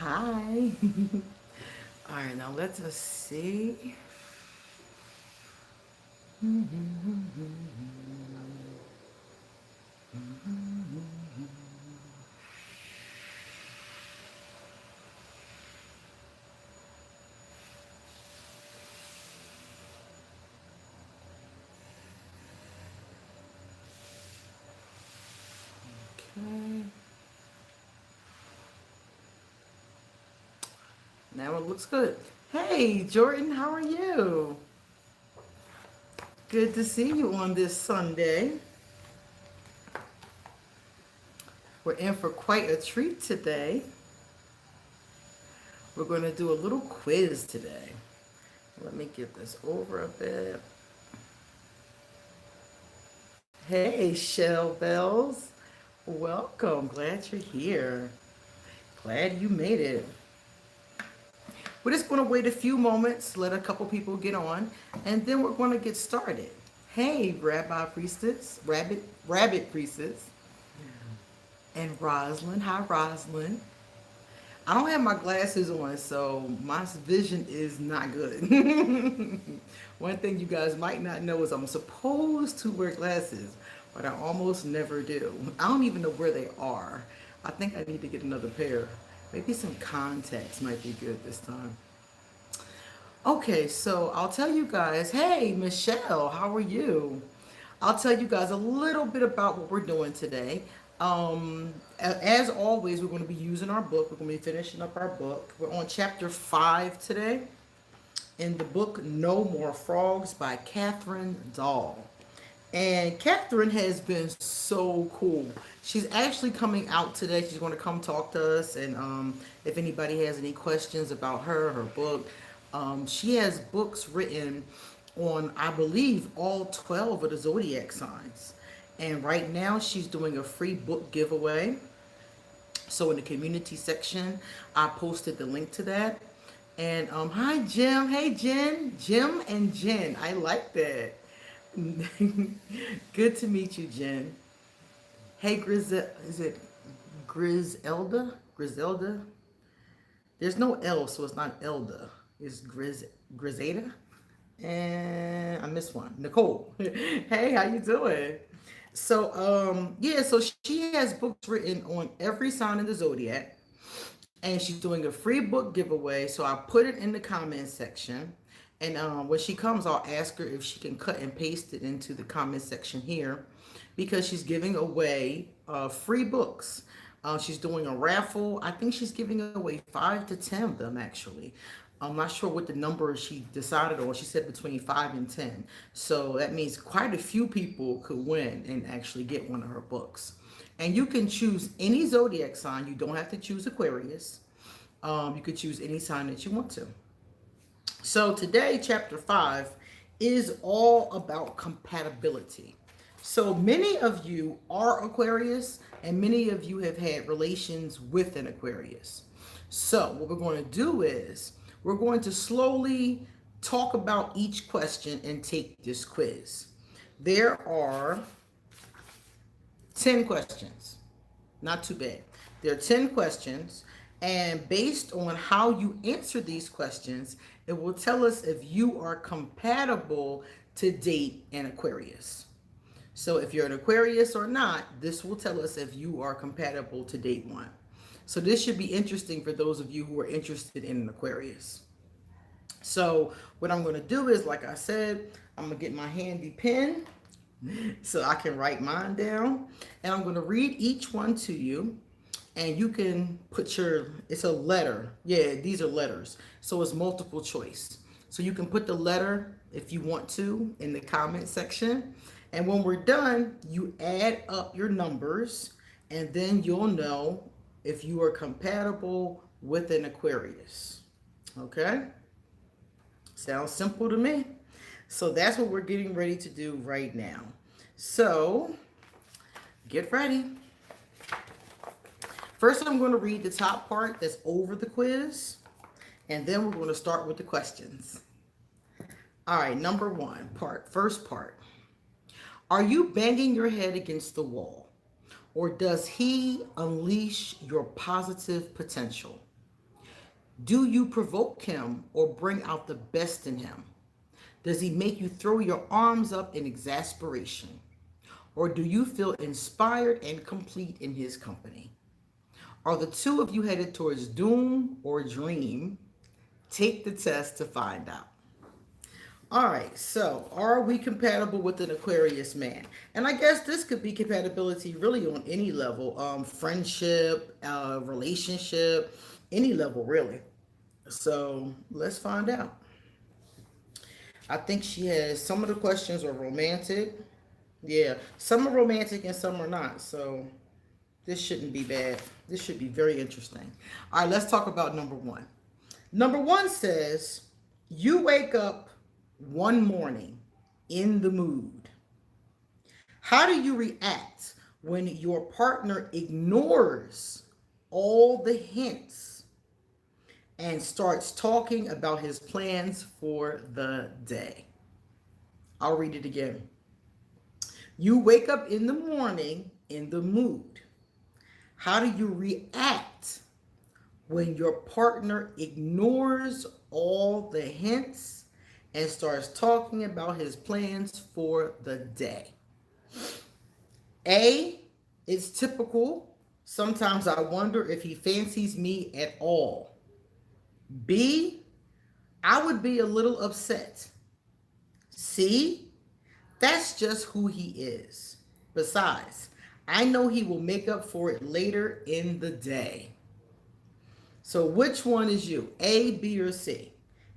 Hi. All right, now let us see. Okay. Now it looks good. Hey, Jordan, how are you? Good to see you on this Sunday. We're in for quite a treat today. We're going to do a little quiz today. Let me get this over a bit. Hey, Shell Bells. Welcome. Glad you're here. Glad you made it. We're just going to wait a few moments, let a couple people get on, and then we're going to get started. Hey, Rabbi Priestess, Rabbit Priestess, and Roslyn. Hi, Roslyn. I don't have my glasses on, so my vision is not good. One thing you guys might not know is I'm supposed to wear glasses, but I almost never do. I don't even know where they are. I think I need to get another pair. Maybe some contacts might be good this time. Okay, so I'll tell you guys, hey, Michelle, how are you? I'll tell you guys a little bit about what we're doing today. As always, we're going to be using our book. We're going to be finishing up our book. We're on chapter 5 today in the book No More Frogs by Cathrine Dahl. And Cathrine has been so cool. She's actually coming out today. She's going to come talk to us. And if anybody has any questions about her book, she has books written on, I believe, all 12 of the zodiac signs. And right now, she's doing a free book giveaway. So in the community section, I posted the link to that. And hi, Jim. Hey, Jim and Jen. I like that. Good to meet you, Jen. Hey, is it Griselda? There's no L, so it's not Elda. It's Grisada? And I missed one. Nicole. Hey, how you doing? So she has books written on every sign in the zodiac, and she's doing a free book giveaway. So I put it in the comment section. And when she comes, I'll ask her if she can cut and paste it into the comment section here because she's giving away free books. She's doing a raffle. I think she's giving away 5 to 10 of them, actually. I'm not sure what the number she decided on. She said between 5 and 10. So that means quite a few people could win and actually get one of her books. And you can choose any zodiac sign. You don't have to choose Aquarius. You could choose any sign that you want to. So today, chapter 5 is all about compatibility. So many of you are Aquarius, and many of you have had relations with an Aquarius. So what we're going to do is we're going to slowly talk about each question and take this quiz. There are 10 questions. Not too bad. There are 10 questions, and based on how you answer these questions, it will tell us if you are compatible to date an Aquarius. So if you're an Aquarius or not, this will tell us if you are compatible to date one. So this should be interesting for those of you who are interested in an Aquarius. So what I'm going to do is, like I said, I'm going to get my handy pen so I can write mine down. And I'm going to read each one to you. And you can put it's a letter. Yeah, these are letters. So it's multiple choice. So you can put the letter, if you want to, in the comment section. And when we're done, you add up your numbers, and then you'll know if you are compatible with an Aquarius. Okay? Sounds simple to me. So that's what we're getting ready to do right now. So get ready. First, I'm going to read the top part that's over the quiz, and then we're going to start with the questions. All right, number one, first part. Are you banging your head against the wall, or does he unleash your positive potential? Do you provoke him or bring out the best in him? Does he make you throw your arms up in exasperation? Or do you feel inspired and complete in his company? Are the two of you headed towards doom or dream? Take the test to find out. All right, so are we compatible with an Aquarius man? And I guess this could be compatibility really on any level, friendship, relationship, any level really. So let's find out. I think she has some of the questions are romantic. Yeah, some are romantic and some are not. So this shouldn't be bad. This should be very interesting. All right, let's talk about number one. Number one says, you wake up one morning in the mood. How do you react when your partner ignores all the hints and starts talking about his plans for the day? I'll read it again. You wake up in the morning in the mood. How do you react when your partner ignores all the hints and starts talking about his plans for the day? A, it's typical. Sometimes I wonder if he fancies me at all. B, I would be a little upset. C, that's just who he is. Besides, I know he will make up for it later in the day. So which one is you? A, B, or C?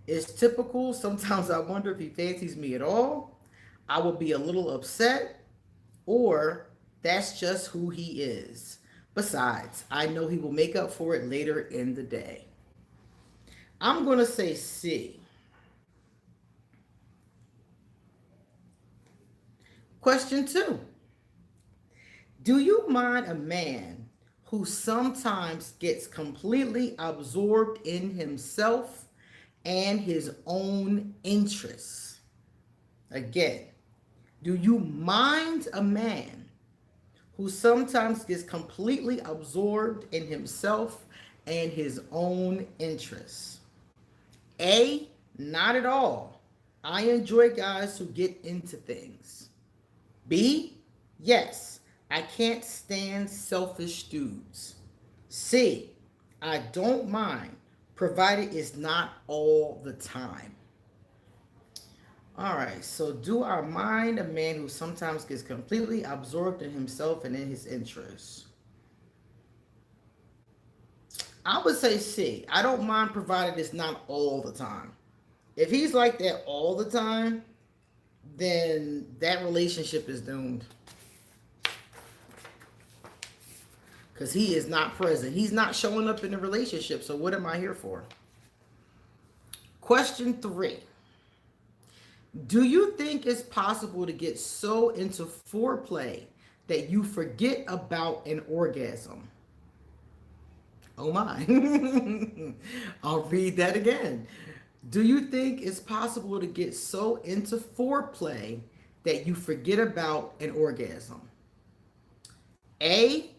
It's typical. Sometimes I wonder if he fancies me at all. I will be a little upset. Or that's just who he is. Besides, I know he will make up for it later in the day. I'm going to say C. Question 2. Do you mind a man who sometimes gets completely absorbed in himself and his own interests? Again, do you mind a man who sometimes gets completely absorbed in himself and his own interests? A, not at all. I enjoy guys who get into things. B, yes. I can't stand selfish dudes. C, I don't mind, provided it's not all the time. All right, so do I mind a man who sometimes gets completely absorbed in himself and in his interests? I would say C. I don't mind, provided it's not all the time. If he's like that all the time, then that relationship is doomed. Because he is not present. He's not showing up in the relationship. So what am I here for? Question 3. Do you think it's possible to get so into foreplay that you forget about an orgasm? Oh my. I'll read that again. Do you think it's possible to get so into foreplay that you forget about an orgasm? A,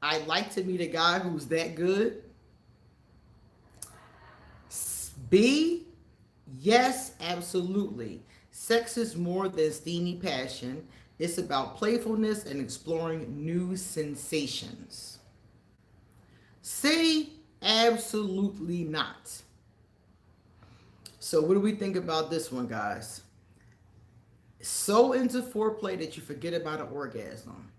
I'd like to meet a guy who's that good. B, yes, absolutely. Sex is more than steamy passion. It's about playfulness and exploring new sensations. C, absolutely not. So what do we think about this one, guys? So into foreplay that you forget about an orgasm.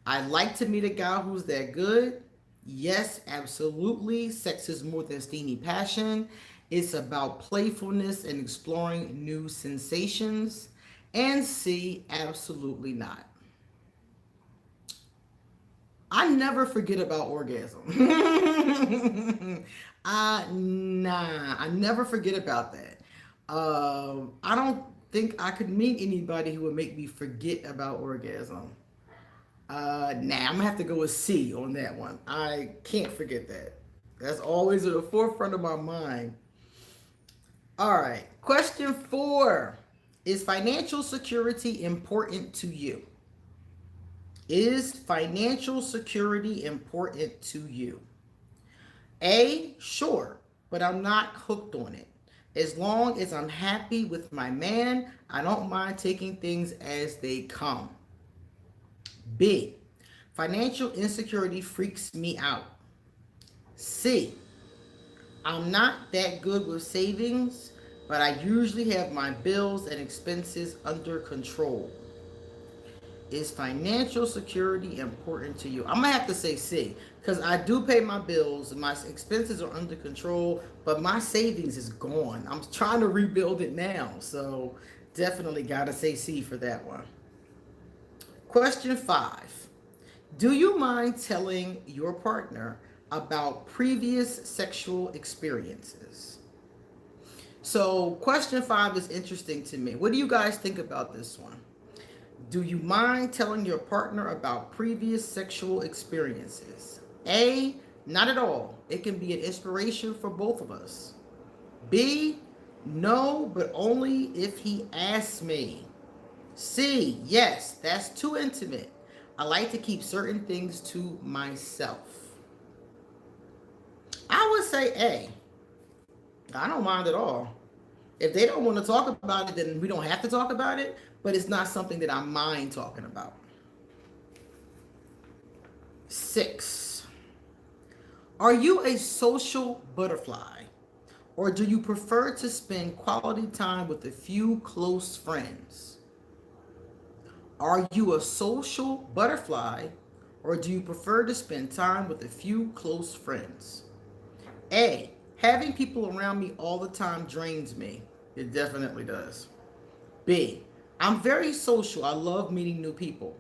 I'd like to meet a guy who's that good. Yes, absolutely. Sex is more than steamy passion. It's about playfulness and exploring new sensations. And C, absolutely not. I never forget about orgasm. I never forget about that. I don't think I could meet anybody who would make me forget about orgasm. I'm gonna have to go with C on that one. I can't forget that. That's always at the forefront of my mind. All right, question 4. Is financial security important to you? Is financial security important to you? A, sure. but I'm not hooked on it. As long as I'm happy with my man, I don't mind taking things as they come. B. Financial insecurity freaks me out. C. I'm not that good with savings, but I usually have my bills and expenses under control. Is financial security important to you? I'm gonna have to say C, because I do pay my bills and my expenses are under control, but my savings is gone. I'm trying to rebuild it now, so definitely gotta say C for that one. Question 5. Do you mind telling your partner about previous sexual experiences? So, question 5 is interesting to me. What do you guys think about this one? Do you mind telling your partner about previous sexual experiences? A, not at all. It can be an inspiration for both of us. B, no, but only if he asks me. C, yes, that's too intimate. I like to keep certain things to myself. I would say A. I don't mind at all. If they don't want to talk about it, then we don't have to talk about it, but it's not something that I mind talking about. 6. Are you a social butterfly, or do you prefer to spend quality time with a few close friends? Are you a social butterfly, or do you prefer to spend time with a few close friends? A. Having people around me all the time drains me. It definitely does. B. I'm very social. I love meeting new people.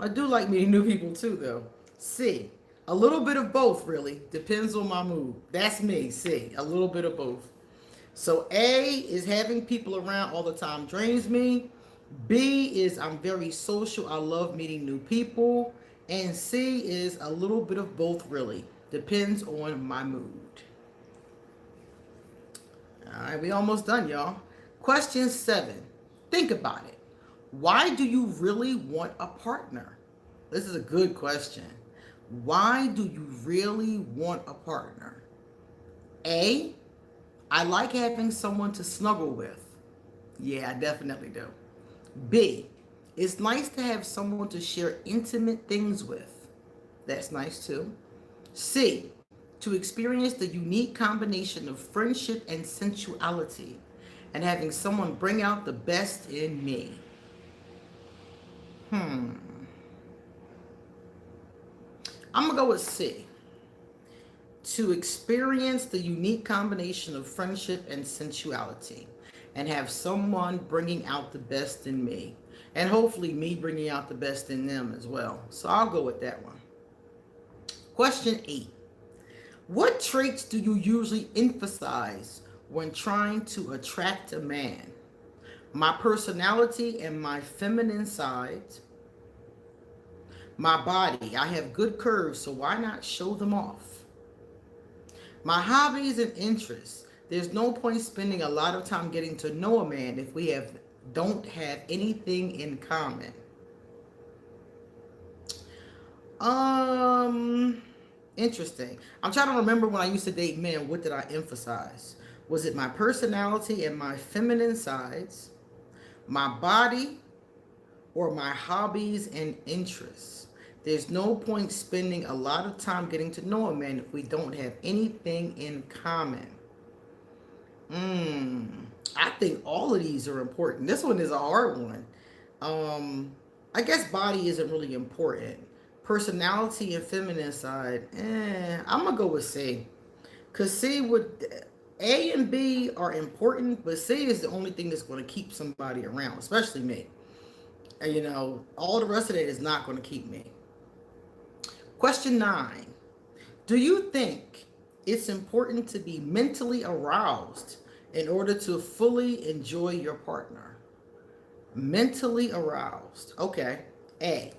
I do like meeting new people too, though. C. A little bit of both, really. Depends on my mood. That's me, C. A little bit of both. So A is having people around all the time drains me. B is I'm very social. I love meeting new people. And C is a little bit of both, really. Depends on my mood. All right, we almost done, y'all. Question 7. Think about it. Why do you really want a partner? This is a good question. Why do you really want a partner? A, I like having someone to snuggle with. Yeah, I definitely do. B, it's nice to have someone to share intimate things with. That's nice too. C, to experience the unique combination of friendship and sensuality, and having someone bring out the best in me. I'm gonna go with C. To experience the unique combination of friendship and sensuality, and have someone bringing out the best in me, and hopefully me bringing out the best in them as well. So I'll go with that one. Question 8. What traits do you usually emphasize when trying to attract a man? My personality and my feminine side. My body. I have good curves, so why not show them off? My hobbies and interests. There's no point spending a lot of time getting to know a man if we don't have anything in common. Interesting. I'm trying to remember when I used to date men, what did I emphasize? Was it my personality and my feminine sides, my body, or my hobbies and interests? There's no point spending a lot of time getting to know a man if we don't have anything in common. I think all of these are important. This one is a hard one. I guess body isn't really important. Personality and feminine side, I'm gonna go with C. Cause C would A and B are important, but C is the only thing that's gonna keep somebody around, especially me. And all the rest of it is not gonna keep me. Question 9. Do you think it's important to be mentally aroused in order to fully enjoy your partner? Mentally aroused. Okay. A.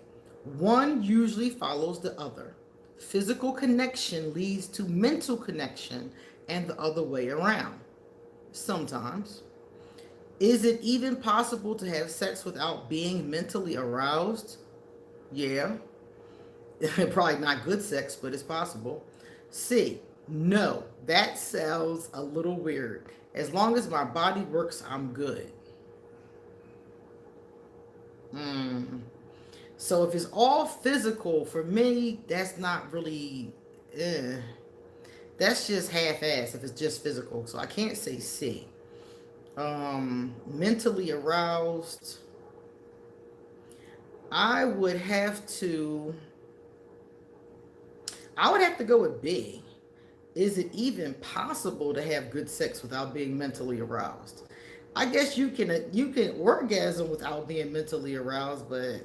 One usually follows the other. Physical connection leads to mental connection and the other way around. Sometimes. Is it even possible to have sex without being mentally aroused? Yeah. Probably not good sex, but it's possible. C. No, that sounds a little weird. As long as my body works, I'm good. Mm. So if it's all physical, for me, that's not really. Eh. That's just half-ass if it's just physical. So I can't say C. Mentally aroused. I would have to. I would have to go with B. Is it even possible to have good sex without being mentally aroused? I guess you can orgasm without being mentally aroused, but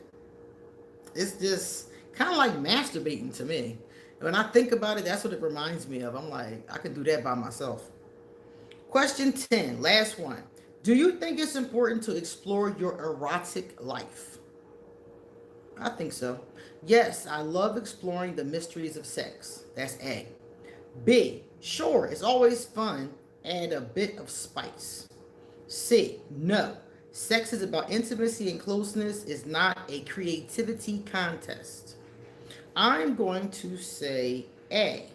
it's just kind of like masturbating to me. When I think about it, that's what it reminds me of. I'm like, I could do that by myself. Question 10, last one. Do you think it's important to explore your erotic life? I think so. Yes, I love exploring the mysteries of sex. That's A. B. Sure, it's always fun. Add a bit of spice. C. No. Sex is about intimacy and closeness. It's not a creativity contest. I'm going to say A.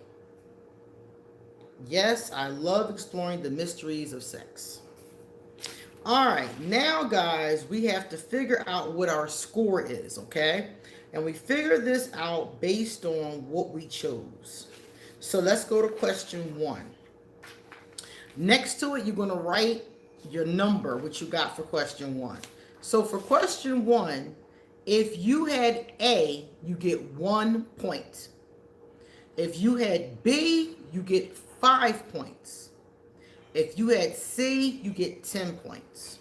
Yes, I love exploring the mysteries of sex. All right, now guys, we have to figure out what our score is, okay? And we figure this out based on what we chose. So let's go to question 1. Next to it, you're going to write your number, which you got for question 1. So for question 1, if you had A, you get 1 point. If you had B, you get 5 points. If you had C, you get 10 points.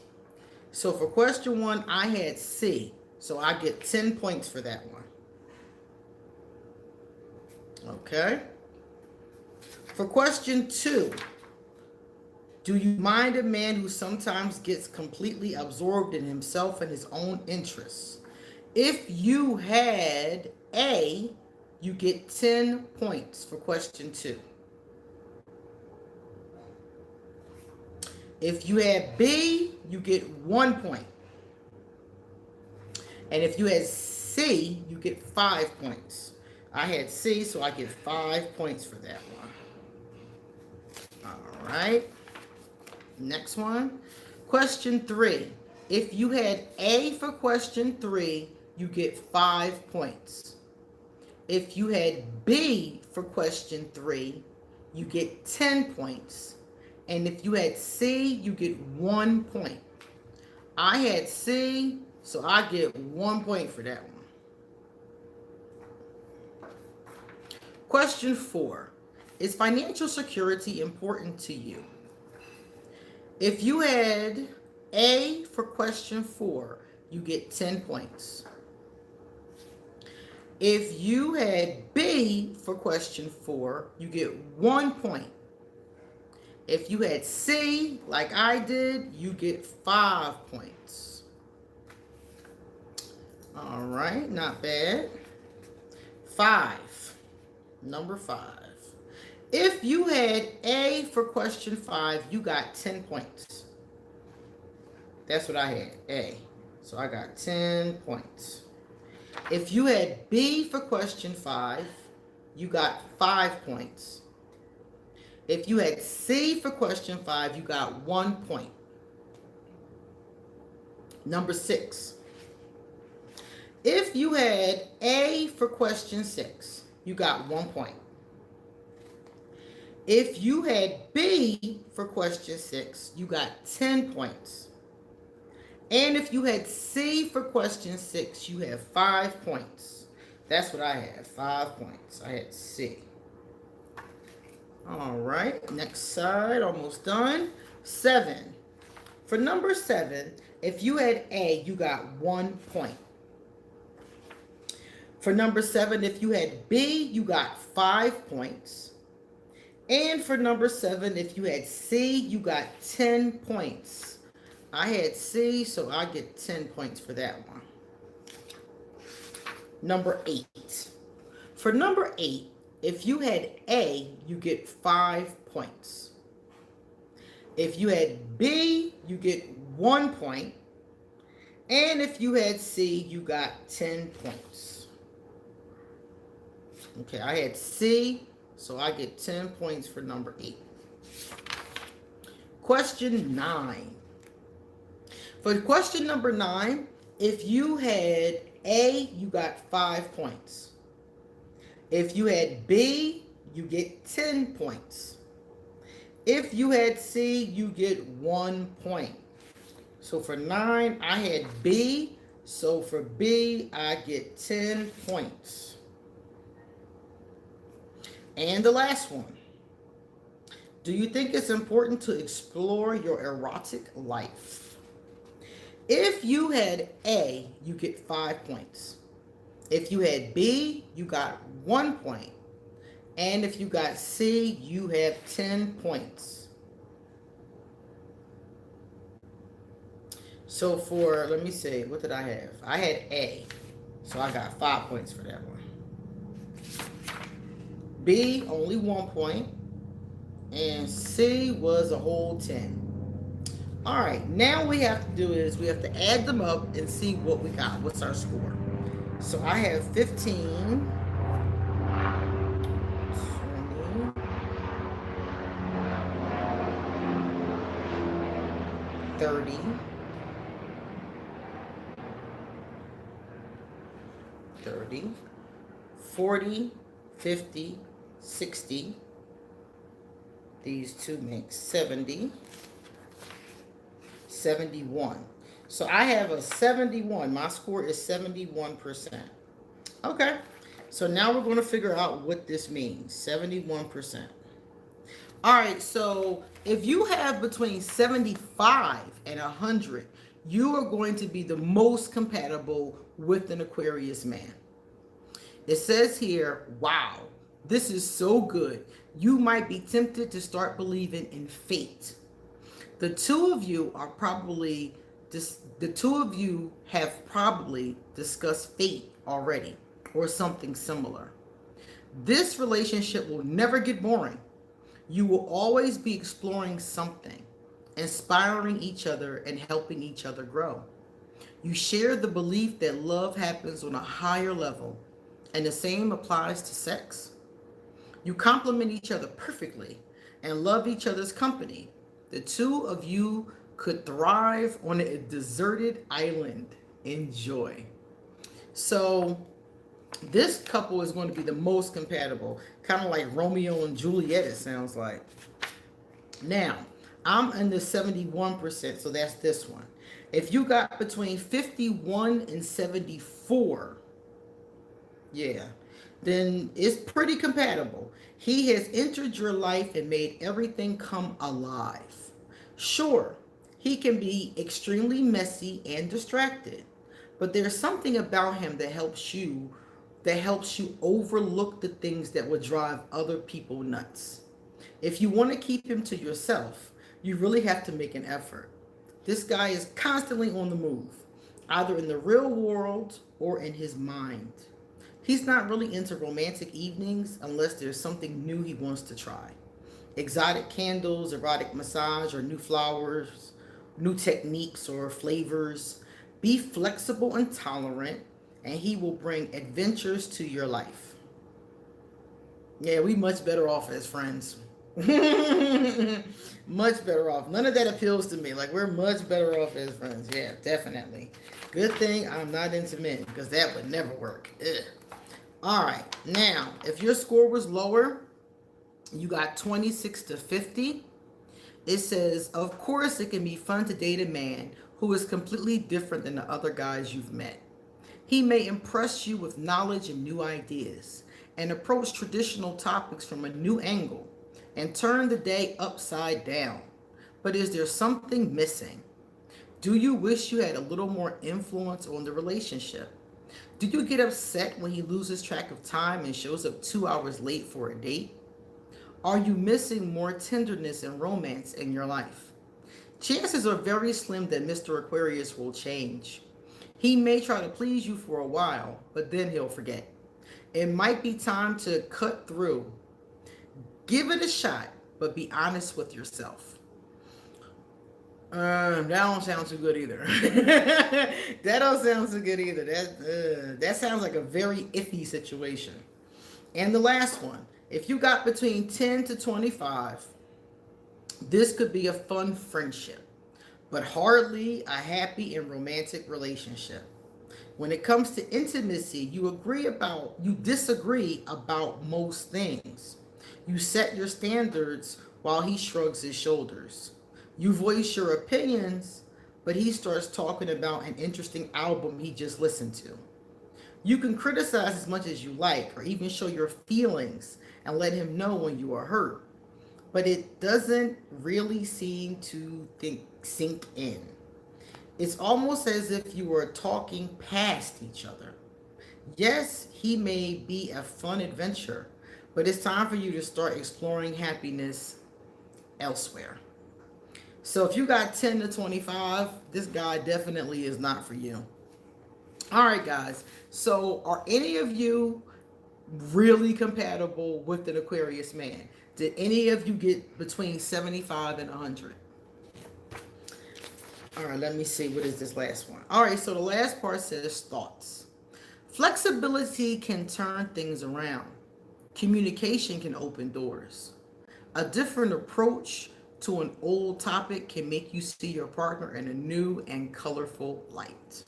So for question 1, I had C. So I get 10 points for that one. Okay. For question 2, do you mind a man who sometimes gets completely absorbed in himself and his own interests? If you had A, you get 10 points for question 2. If you had B, you get 1 point. And if you had C, you get 5 points. I had C, so I get 5 points for that one. All right. Next one. Question 3. If you had A for question 3, you get 5 points. If you had B for question 3, you get 10 points. And if you had C, you get 1 point. I had C, so I get 1 point for that one. Question 4. Is financial security important to you? If you had A for question 4, you get 10 points. If you had B for question 4, you get 1 point. If you had C, like I did, you get 5 points. All right, not bad. 5. Number 5. If you had A for question 5, you got 10 points. That's what I had, A. So I got 10 points. If you had B for question 5, you got 5 points. If you had C for question 5, you got 1 point. Number 6. If you had A for question 6, you got 1 point. If you had B for question 6, you got 10 points. And if you had C for question 6, you have 5 points. That's what I had, 5 points. I had C. All right, next side, almost done. 7. For number 7, if you had A, you got 1 point. For number 7, if you had B, you got 5 points. And for number 7, if you had C, you got 10 points. I had C, so I get 10 points for that one. Number 8. For number 8, if you had A, you get 5 points. If you had B, you get 1 point. And if you had C, you got 10 points. Okay, I had C, So I get 10 points for number 8. Question 9. For question number 9, if you had A, you got 5 points. If you had B, you get 10 points. If you had C, you get 1 point. So for 9, I had B. So for B, I get 10 points. And the last one. Do you think it's important to explore your erotic life? If you had A, you get 5 points. If you had B, you got 1 point. And if you got C, you have 10 points. So for, let me see, what did I have? I had A. So I got 5 points for that one. B, only 1 point. And C was a whole 10. All right, now what we have to do is we have to add them up and see what we got. What's our score? So I have 15, 20, 30, 30, 40, 50, 60. These two make 70, 71. So I have a 71. My score is 71%. Okay. So now we're going to figure out what this means. 71%. All right. So if you have between 75 and 100, you are going to be the most compatible with an Aquarius man. It says here, wow, this is so good. You might be tempted to start believing in fate. The two of you have probably discussed fate already or something similar. This relationship will never get boring. You will always be exploring something, inspiring each other and helping each other grow. You share the belief that love happens on a higher level, and the same applies to sex. You complement each other perfectly and love each other's company. The two of you could thrive on a deserted island. Enjoy. So this couple is going to be the most compatible, kind of like Romeo and Juliet, it sounds like. Now, I'm in the 71%, so that's this one. If you got between 51 and 74, yeah, then it's pretty compatible. He has entered your life and made everything come alive. Sure, he can be extremely messy and distracted, but there's something about him that helps you overlook the things that would drive other people nuts. If you want to keep him to yourself, you really have to make an effort. This guy is constantly on the move, either in the real world or in his mind. He's not really into romantic evenings unless there's something new he wants to try. Exotic candles, erotic massage, or new flowers, new techniques or flavors. Be flexible and tolerant, and he will bring adventures to your life. Yeah, we much better off as friends. Much better off. None of that appeals to me. Like, we're much better off as friends. Yeah, definitely. Good thing I'm not into men, because that would never work. Ugh. All right. Now, if your score was lower, you got 26 to 50. It says, of course, it can be fun to date a man who is completely different than the other guys you've met. He may impress you with knowledge and new ideas, and approach traditional topics from a new angle, and turn the day upside down. But is there something missing? Do you wish you had a little more influence on the relationship? Do you get upset when he loses track of time and shows up 2 hours late for a date? Are you missing more tenderness and romance in your life? Chances are very slim that Mr. Aquarius will change. He may try to please you for a while, but then he'll forget. It might be time to cut through. Give it a shot, but be honest with yourself. That don't sound too good either. That don't sound too good either. That sounds like a very iffy situation. And the last one. If you got between 10 to 25, this could be a fun friendship, but hardly a happy and romantic relationship. When it comes to intimacy, you disagree about most things. You set your standards while he shrugs his shoulders. You voice your opinions, but he starts talking about an interesting album he just listened to. You can criticize as much as you like, or even show your feelings and let him know when you are hurt, but it doesn't really seem to sink in. It's almost as if you are talking past each other. Yes, he may be a fun adventure, but it's time for you to start exploring happiness elsewhere. So if you got 10 to 25, this guy definitely is not for you. All right, guys. So are any of you really compatible with an Aquarius man? Did any of you get between 75 and 100? All right, let me see. What is this last one? All right, so the last part says thoughts. Flexibility can turn things around. Communication can open doors. A different approach to an old topic can make you see your partner in a new and colorful light.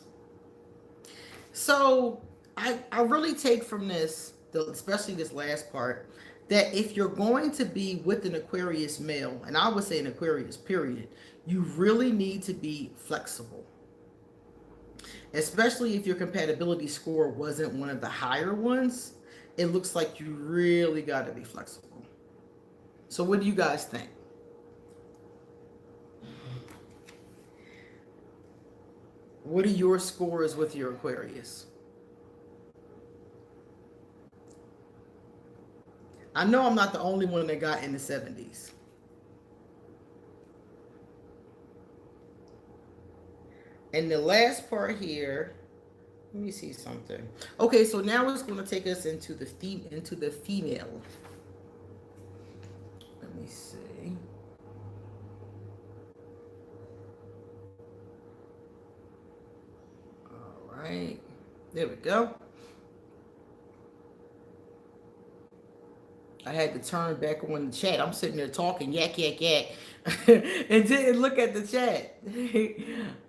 So I really take from this, especially this last part, that if you're going to be with an Aquarius male, and I would say an Aquarius period, you really need to be flexible. Especially if your compatibility score wasn't one of the higher ones, it looks like you really got to be flexible. So what do you guys think? What are your scores with your Aquarius? I know I'm not the only one that got in the 70s. And the last part here, let me see something. Okay, so now it's going to take us into the female. Let me see. All right, there we go. I had to turn back on the chat. I'm sitting there talking yak yak yak, and didn't look at the chat.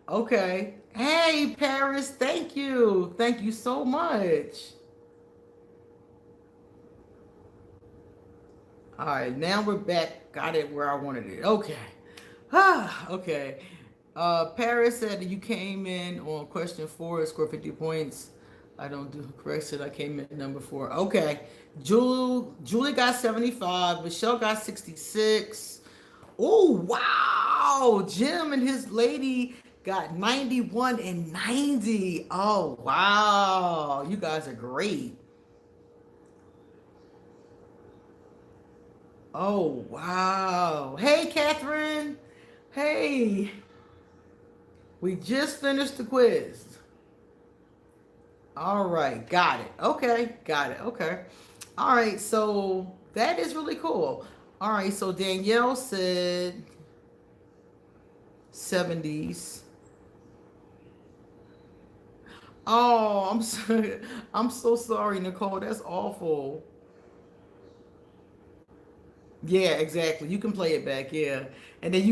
Okay. Hey Paris, thank you so much. All right, now we're back. Got it where I wanted it. Okay. Okay. Paris said that you came in on question 4, scored 50 points. I don't do correction. I came in number 4. Okay. Julie got 75. Michelle got 66. Oh, wow. Jim and his lady got 91 and 90. Oh, wow. You guys are great. Oh, wow. Hey, Catherine. Hey. We just finished the quiz. All right, got it. Okay, got it. Okay. All right, so that is really cool. All right, so Danielle said 70s. Oh, I'm so sorry, Nicole. That's awful. Yeah, exactly. You can play it back, yeah. And then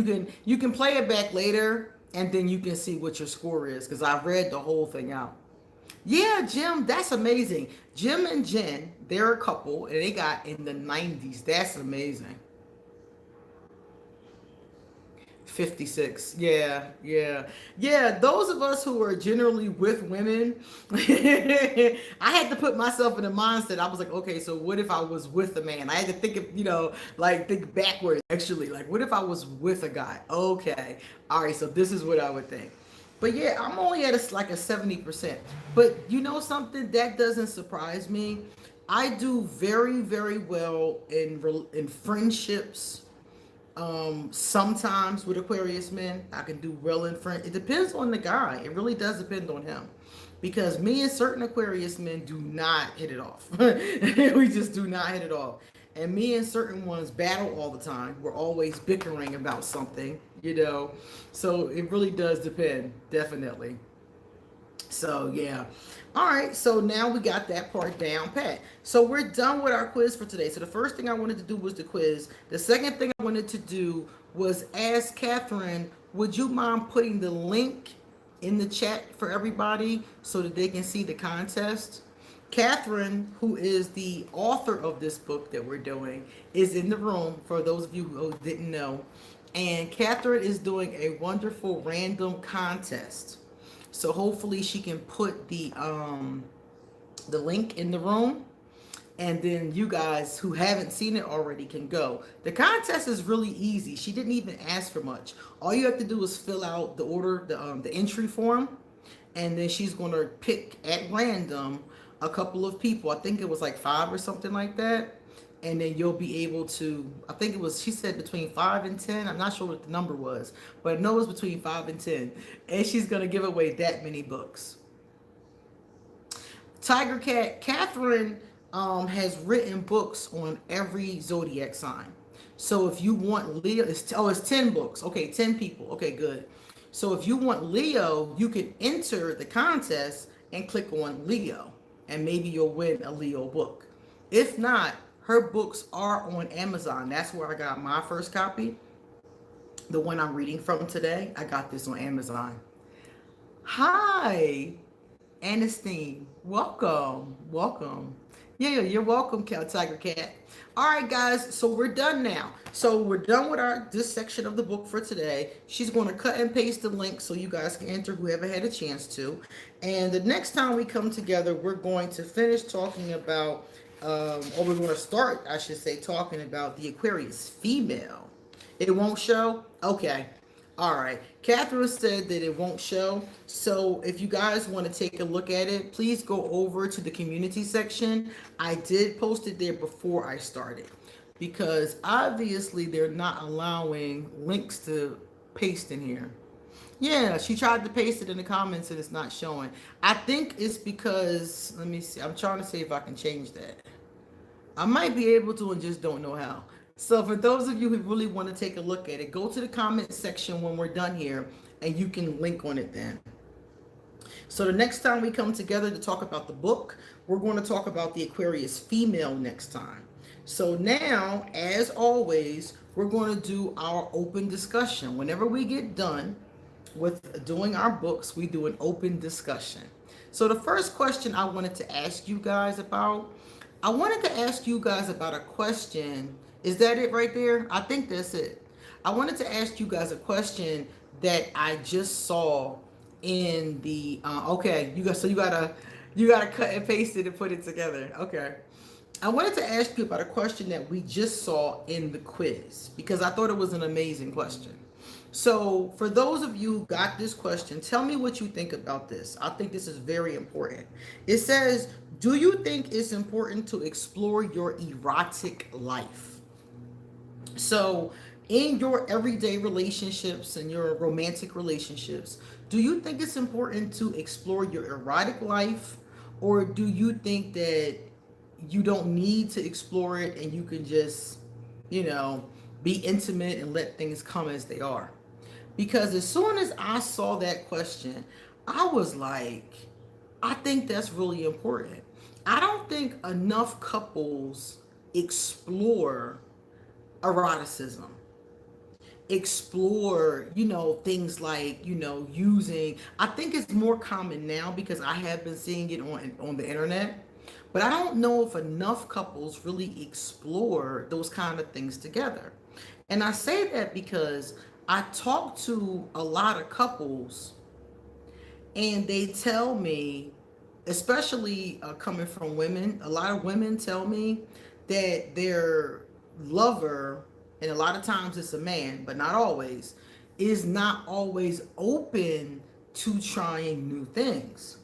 you can play it back later and then you can see what your score is because I read the whole thing out. Yeah, Jim, that's amazing. Jim and Jen, they're a couple and they got in the 90s. That's amazing. 56. Yeah, yeah. Yeah, those of us who are generally with women, I had to put myself in a mindset. I was like, okay, so what if I was with a man? I had to think of, like think backwards actually. Like, what if I was with a guy? Okay. All right, so this is what I would think. But yeah, I'm only at like a 70%. But you know something? That doesn't surprise me. I do very, very well in friendships. Sometimes with Aquarius men, I can do well in friend. It depends on the guy. It really does depend on him. Because me and certain Aquarius men do not hit it off. We just do not hit it off. And me and certain ones battle all the time. We're always bickering about something. So it really does depend, definitely. So yeah. All right, so now we got that part down pat. So we're done with our quiz for today. So the first thing I wanted to do was the quiz. The second thing I wanted to do was ask Catherine, would you mind putting the link in the chat for everybody so that they can see the contest? Catherine, who is the author of this book that we're doing, is in the room for those of you who didn't know. And Catherine is doing a wonderful random contest. So hopefully she can put the link in the room, and then you guys who haven't seen it already can go. The contest is really easy. She didn't even ask for much. All you have to do is fill out the order, the entry form, and then she's going to pick at random a couple of people. I think it was like 5 or something like that. And then you'll be able to, I think it was, she said between 5 and 10. I'm not sure what the number was, but I know it was between 5 and 10. And she's going to give away that many books. Tiger Cat, Catherine has written books on every zodiac sign. So if you want Leo, it's 10 books. Okay, 10 people. Okay, good. So if you want Leo, you can enter the contest and click on Leo, and maybe you'll win a Leo book. If not, her books are on Amazon. That's where I got my first copy. The one I'm reading from today, I got this on Amazon. Hi, Anistine. Welcome. Welcome. Yeah, you're welcome, Tiger Cat. All right, guys, so we're done now. So we're done with this section of the book for today. She's going to cut and paste the link so you guys can enter whoever had a chance to. And the next time we come together, we're going to finish talking about, or we're going to start, I should say, talking about the Aquarius female. It won't show? Okay. All right. Catherine said that it won't show. So if you guys want to take a look at it, please go over to the community section. I did post it there before I started because obviously they're not allowing links to paste in here. Yeah, she tried to paste it in the comments and it's not showing. I think it's because, let me see. I'm trying to see if I can change that. I might be able to and just don't know how. So for those of you who really want to take a look at it, go to the comment section when we're done here and you can link on it then. So the next time we come together to talk about the book, we're going to talk about the Aquarius female next time. So now, as always, we're going to do our open discussion. Whenever we get done with doing our books, we do an open discussion. So the first question I wanted to ask you guys about, I wanted to ask you guys about a question. Is that it right there? I think that's it. I wanted to ask you guys a question that I just saw in the okay, you gotta cut and paste it and put it together. Okay. I wanted to ask you about a question that we just saw in the quiz because I thought it was an amazing question. So for those of you who got this question, tell me what you think about this. I think this is very important. It says, do you think it's important to explore your erotic life? So in your everyday relationships and your romantic relationships, do you think it's important to explore your erotic life? Or do you think that you don't need to explore it and you can just, be intimate and let things come as they are? Because as soon as I saw that question, I was like, I think that's really important. I don't think enough couples explore eroticism, explore things like using. I think it's more common now because I have been seeing it on the internet, but I don't know if enough couples really explore those kind of things together. And I say that because I talk to a lot of couples and they tell me, especially coming from women, a lot of women tell me that their lover, and a lot of times it's a man, but not always, is not always open to trying new things.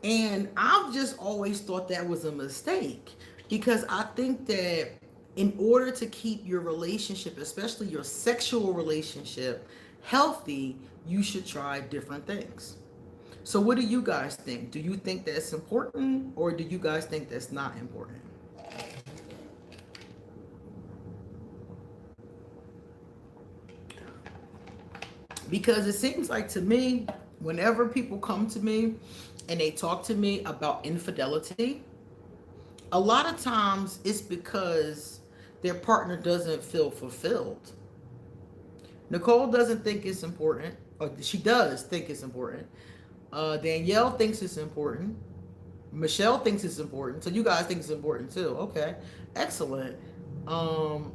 And I've just always thought that was a mistake because I think that in order to keep your relationship, especially your sexual relationship, healthy, you should try different things. So what do you guys think? Do you think that's important or do you guys think that's not important? Because it seems like to me, Whenever people come to me and they talk to me about infidelity, a lot of times it's because their partner doesn't feel fulfilled. Nicole doesn't think it's important, or she does think it's important. Danielle thinks it's important. Michelle thinks it's important. So you guys think it's important too. Okay, excellent.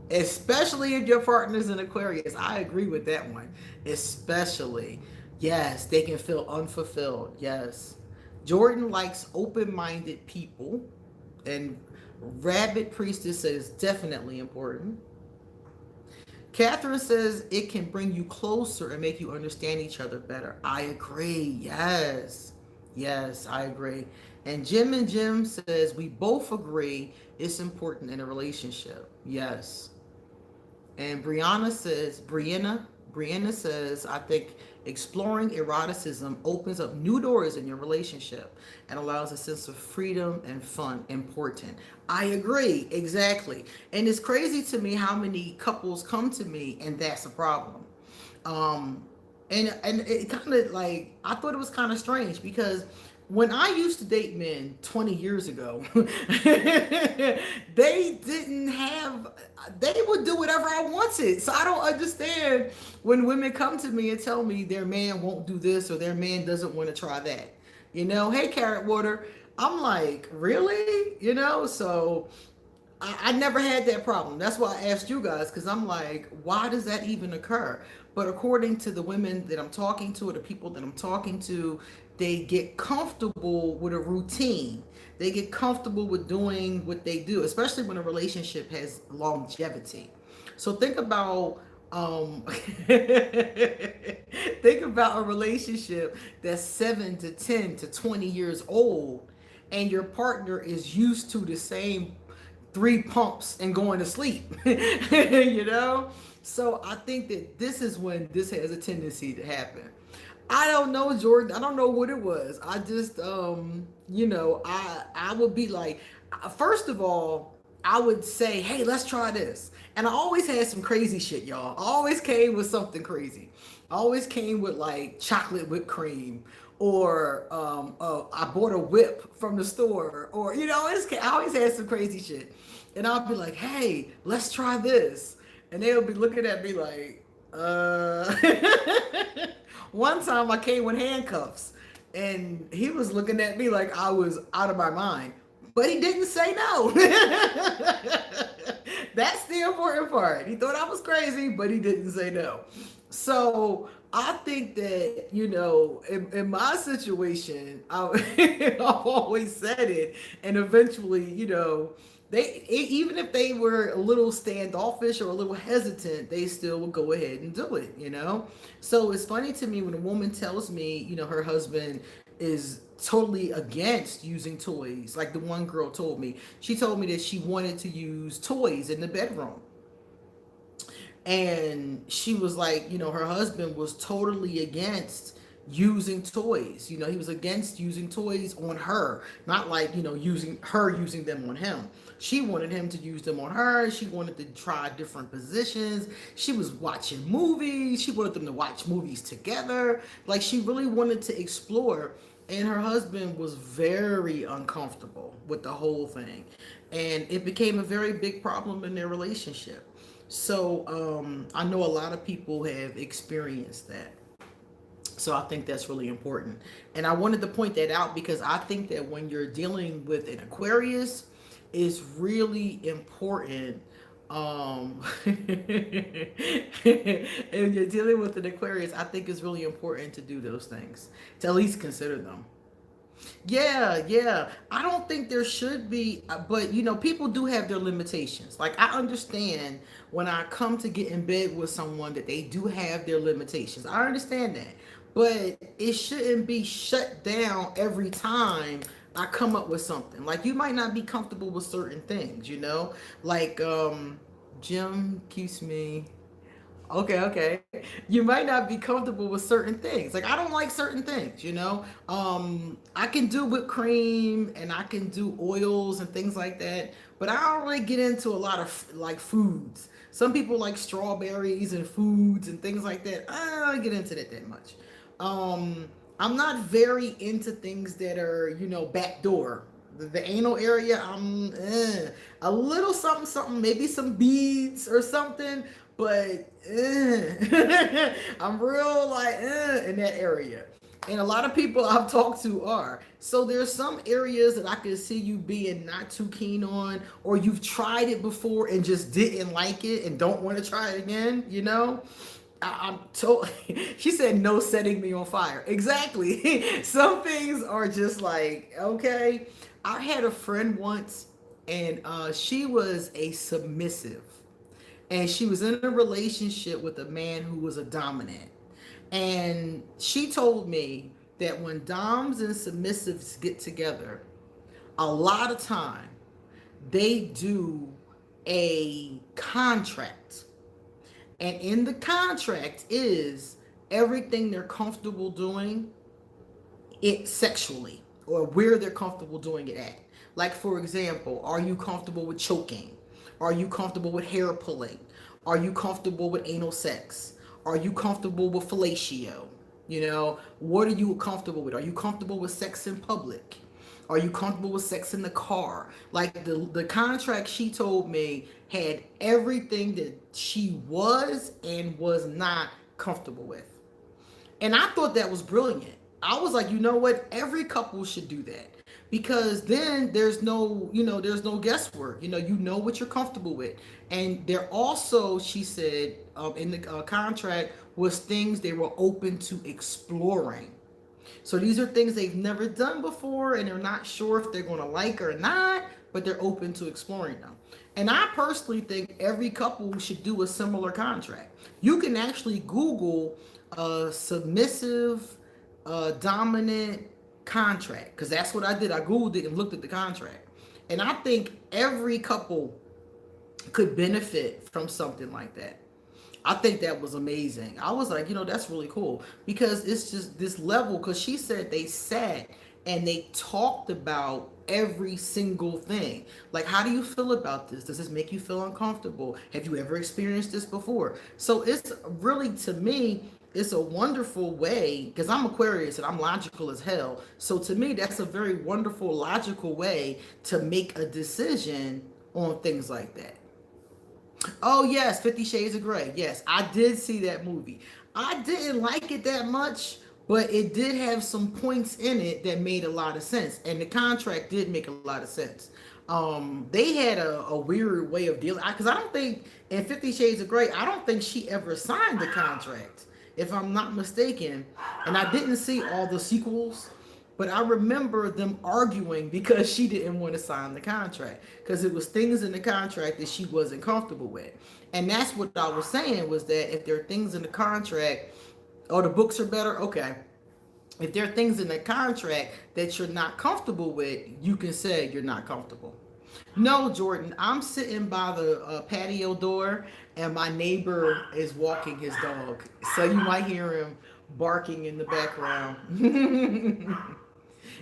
Especially if your partner's an Aquarius. I agree with that one. Especially, yes, they can feel unfulfilled. Yes, Jordan likes open-minded people, and Rabbit Priestess says definitely important. Catherine says it can bring you closer and make you understand each other better. I agree. Yes. Yes, I agree. And Jim says we both agree it's important in a relationship. Yes. And Brianna says, I think exploring eroticism opens up new doors in your relationship and allows a sense of freedom and fun. Important. I agree, exactly. And it's crazy to me how many couples come to me and that's a problem. Um, and it kind of like I thought it was kind of strange because when I used to date men 20 years ago, they didn't have, they would do whatever I wanted. So I don't understand when women come to me and tell me their man won't do this or their man doesn't want to try that. Hey, carrot water. I'm like, really? So I never had that problem. That's why I asked you guys because I'm like, why does that even occur? But according to the women that I'm talking to or the people that I'm talking to, they get comfortable with a routine. They get comfortable with doing what they do, especially when a relationship has longevity. So think about think about a relationship that's 7 to 10 to 20 years old and your partner is used to the same three pumps and going to sleep. So I think that this is when this has a tendency to happen. I don't know, Jordan. I don't know what it was. I just I would be like, first of all, I would say, hey, let's try this. And I always had some crazy shit, y'all. I always came with something crazy. I always came with like chocolate whipped cream, or I bought a whip from the store, or I always had some crazy shit. And I'll be like, hey, let's try this. And they'll be looking at me like, one time I came with handcuffs and he was looking at me like I was out of my mind. But he didn't say no. That's the important part. He thought I was crazy, but he didn't say no. So I think that, in my situation, I've always said it. And eventually, even if they were a little standoffish or a little hesitant, they still would go ahead and do it. So it's funny to me when a woman tells me, her husband is totally against using toys. Like the one girl told me, she told me that she wanted to use toys in the bedroom. And she was like, her husband was totally against using toys. He was against using toys on her, not like, using them on him. She wanted him to use them on her. She wanted to try different positions. She was watching movies. She wanted them to watch movies together. Like she really wanted to explore. And her husband was very uncomfortable with the whole thing. And it became a very big problem in their relationship. So I know a lot of people have experienced that. So I think that's really important. And I wanted to point that out because I think that when you're dealing with an Aquarius, it's really important. And you're dealing with an Aquarius, I think it's really important to do those things, to at least consider them. Yeah, yeah. I don't think there should be, but people do have their limitations. Like I understand when I come to get in bed with someone that they do have their limitations. I understand that. But it shouldn't be shut down every time I come up with something. Like you might not be comfortable with certain things. Like Jim keeps me. Okay, okay. You might not be comfortable with certain things. Like I don't like certain things. I can do whipped cream and I can do oils and things like that, but I don't really get into a lot of like foods. Some people like strawberries and foods and things like that. I don't get into that much. Um I'm not very into things that are, backdoor. The anal area, a little something, something, maybe some beads or something, but I'm real like in that area. And a lot of people I've talked to are. So there's some areas that I can see you being not too keen on, or you've tried it before and just didn't like it and don't want to try it again, I'm told. She said no setting me on fire. Exactly. Some things are just like, okay. I had a friend once, and she was a submissive, and she was in a relationship with a man who was a dominant. And she told me that when doms and submissives get together, a lot of time they do a contract, and in the contract is everything they're comfortable doing it sexually, or where they're comfortable doing it at. Like, for example, are you comfortable with choking? Are you comfortable with hair pulling? Are you comfortable with anal sex? Are you comfortable with fellatio? What are you comfortable with? Are you comfortable with sex in public? Are you comfortable with sex in the car? Like the contract she told me had everything that she was and was not comfortable with. And I thought that was brilliant. I was like, you know what? Every couple should do that, because then there's no guesswork. You know what you're comfortable with. And there also, she said, in the contract was things they were open to exploring. So these are things they've never done before, and they're not sure if they're going to like or not, but they're open to exploring them. And I personally think every couple should do a similar contract. You can actually Google submissive, dominant contract, because that's what I did. I Googled it and looked at the contract. And I think every couple could benefit from something like that. I think that was amazing. I was like, that's really cool, because it's just this level. Because she said they sat and they talked about every single thing. Like, how do you feel about this? Does this make you feel uncomfortable? Have you ever experienced this before? So it's really, to me, it's a wonderful way, because I'm Aquarius and I'm logical as hell. So to me, that's a very wonderful, logical way to make a decision on things like that. Oh yes, 50 Shades of Grey. Yes, I did see that movie. I didn't like it that much, but it did have some points in it that made a lot of sense, and the contract did make a lot of sense. They had a weird way of dealing, because I don't think in 50 Shades of Grey, I don't think she ever signed the contract, if I'm not mistaken. And I didn't see all the sequels, but I remember them arguing because she didn't want to sign the contract, because it was things in the contract that she wasn't comfortable with. And that's what I was saying, was that if there are things in the contract, the books are better, okay. If there are things in the contract that you're not comfortable with, you can say you're not comfortable. No, Jordan, I'm sitting by the patio door, and my neighbor is walking his dog. So you might hear him barking in the background.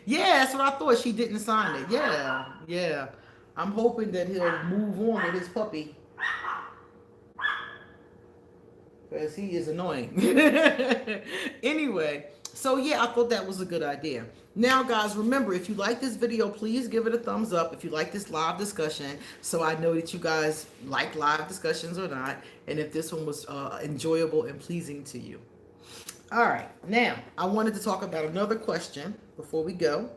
Yeah, that's what I thought. She didn't sign it. Yeah, yeah. I'm hoping that he'll move on with his puppy, because he is annoying. Anyway, so yeah, I thought that was a good idea. Now, guys, remember, if you like this video, please give it a thumbs up if you like this live discussion, so I know that you guys like live discussions or not, and if this one was enjoyable and pleasing to you. All right, now I wanted to talk about another question before we go.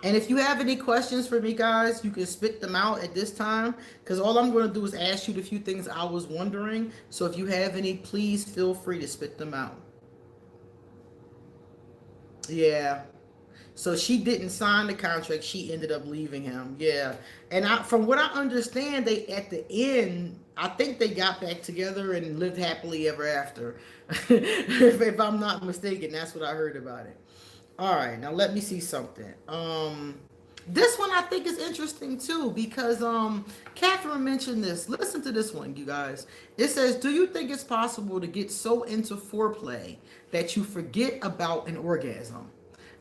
And if you have any questions for me, guys, you can spit them out at this time, because all I'm going to do is ask you the few things I was wondering. So if you have any, please feel free to spit them out. Yeah. So she didn't sign the contract. She ended up leaving him. Yeah. And from what I understand, they, at the end, I think they got back together and lived happily ever after. if I'm not mistaken, that's what I heard about it. All right, now let me see something. This one I think is interesting too, because Cathrine mentioned this. Listen to this one, you guys. It says, do you think it's possible to get so into foreplay that you forget about an orgasm?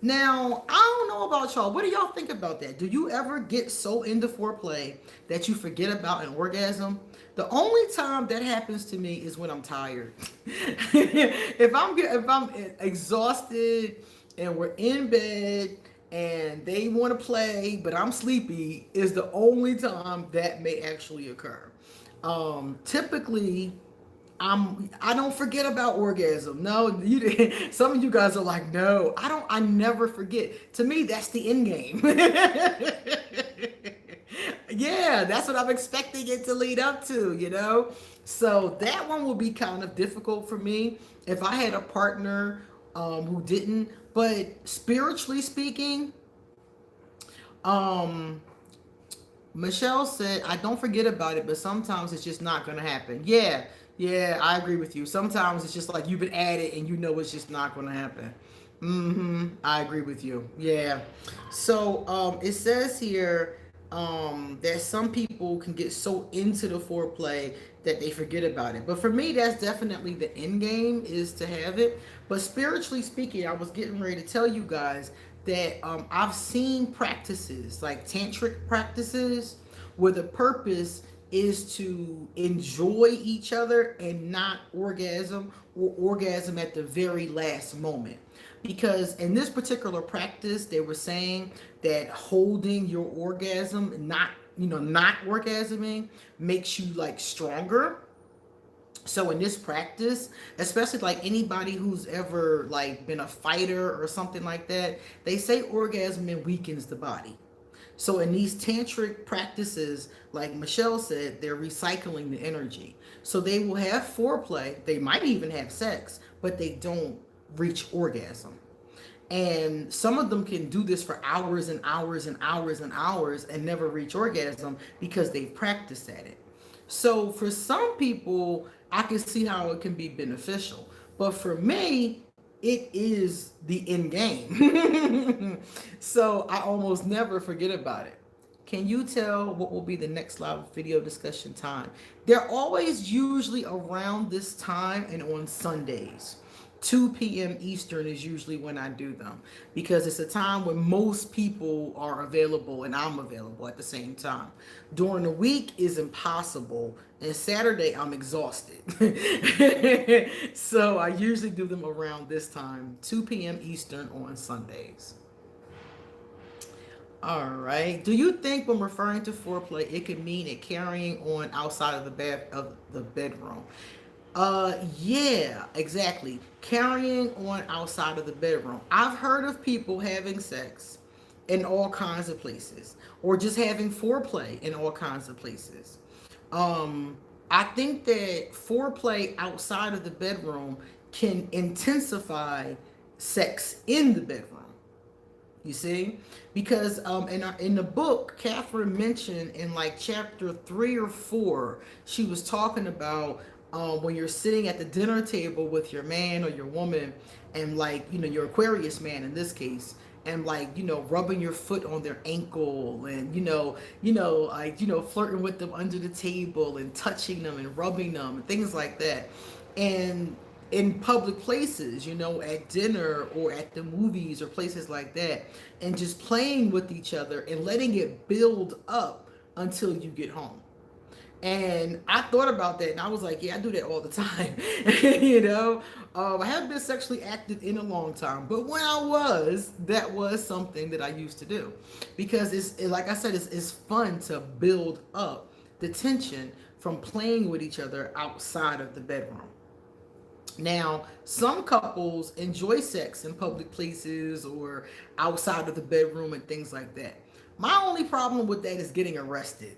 Now, I don't know about y'all. What do y'all think about that? Do you ever get so into foreplay that you forget about an orgasm? The only time that happens to me is when I'm tired. If I'm exhausted and we're in bed and they want to play but I'm sleepy, is the only time that may actually occur. Typically I don't forget about orgasm. No, some of you guys are like, no, I don't. I never forget. To me, that's the end game. Yeah, that's what I'm expecting it to lead up to. So that one will be kind of difficult for me if I had a partner who didn't. But spiritually speaking, um, Michelle said, I don't forget about it, but sometimes it's just not going to happen. Yeah, yeah, I agree with you. Sometimes it's just like you've been at it and you know it's just not going to happen. I agree with you. Yeah. So it says here that some people can get so into the foreplay that they forget about it. But for me, that's definitely the end game is to have it. But spiritually speaking, I was getting ready to tell you guys that I've seen practices like tantric practices where the purpose is to enjoy each other and not orgasm or orgasm at the very last moment. Because in this particular practice, they were saying that holding your orgasm, not orgasming, makes you like stronger. So in this practice, especially like anybody who's ever like been a fighter or something like that, they say orgasm weakens the body. So in these tantric practices, like Michelle said, they're recycling the energy. So they will have foreplay, they might even have sex, but they don't reach orgasm. And some of them can do this for hours and hours and hours and hours and never reach orgasm because they've practiced at it. So for some people, I can see how it can be beneficial. But for me, it is the end game. So I almost never forget about it. Can you tell what will be the next live video discussion time? They're always usually around this time and on Sundays. 2 p.m. Eastern is usually when I do them because it's a time when most people are available and I'm available at the same time. During the week is impossible, and Saturday I'm exhausted. So I usually do them around this time, 2 p.m. Eastern on Sundays. All right. Do you think when referring to foreplay, it could mean it carrying on outside of the bedroom? Yeah, exactly. Carrying on outside of the bedroom. I've heard of people having sex in all kinds of places, or just having foreplay in all kinds of places. Um, I think that foreplay outside of the bedroom can intensify sex in the bedroom. You see, because in the book, Cathrine mentioned in like chapter 3 or 4, she was talking about when you're sitting at the dinner table with your man or your woman, and like your Aquarius man in this case, and like rubbing your foot on their ankle, and like flirting with them under the table and touching them and rubbing them and things like that, and in public places, at dinner or at the movies or places like that, and just playing with each other and letting it build up until you get home. And I thought about that and I was like, yeah, I do that all the time. I haven't been sexually active in a long time, but when I was, that was something that I used to do because like I said, it's fun to build up the tension from playing with each other outside of the bedroom. Now, some couples enjoy sex in public places or outside of the bedroom and things like that. My only problem with that is getting arrested.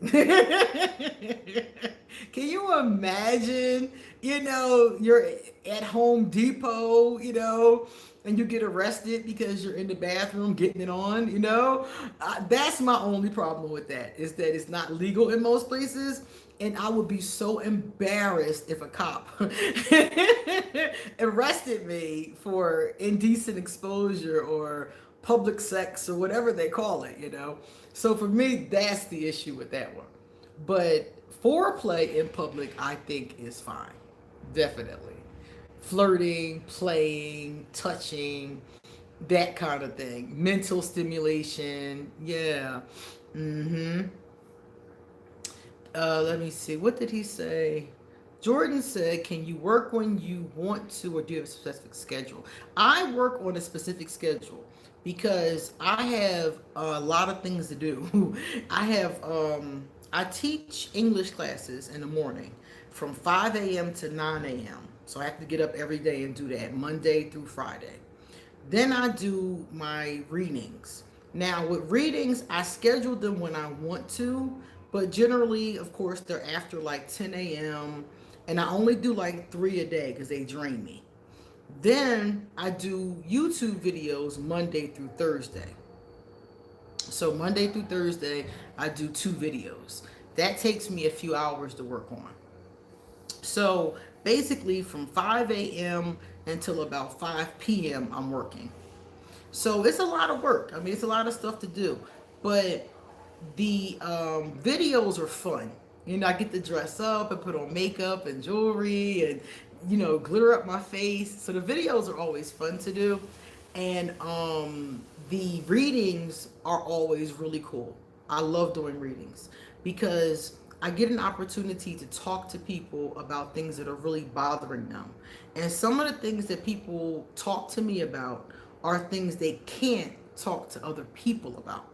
Can you imagine, you're at Home Depot, and you get arrested because you're in the bathroom getting it on, That's my only problem with that, is that it's not legal in most places. And I would be so embarrassed if a cop arrested me for indecent exposure or public sex or whatever they call it. So for me, that's the issue with that one. But foreplay in public, I think, is fine. Definitely. Flirting, playing, touching, That kind of thing. Mental stimulation. Yeah. Mm-hmm. Let me see. What did he say? Jordan said, "Can you work when you want to, or do you have a specific schedule?" I work on a specific schedule because I have a lot of things to do. I teach English classes in the morning from 5 a.m. to 9 a.m. So I have to get up every day and do that Monday through Friday. Then I do my readings. Now, with readings, I schedule them when I want to, but generally, of course, they're after like 10 a.m. And I only do like three a day because they drain me. Then I do YouTube videos Monday through Thursday. So, Monday through Thursday, I do two videos. That takes me a few hours to work on. So, basically, from 5 a.m. until about 5 p.m., I'm working. So it's a lot of work. I mean, it's a lot of stuff to do, but the videos are fun. You know, I get to dress up and put on makeup and jewelry and glitter up my face. So the videos are always fun to do, and the readings are always really cool. I love doing readings because I get an opportunity to talk to people about things that are really bothering them. And some of the things that people talk to me about are things they can't talk to other people about.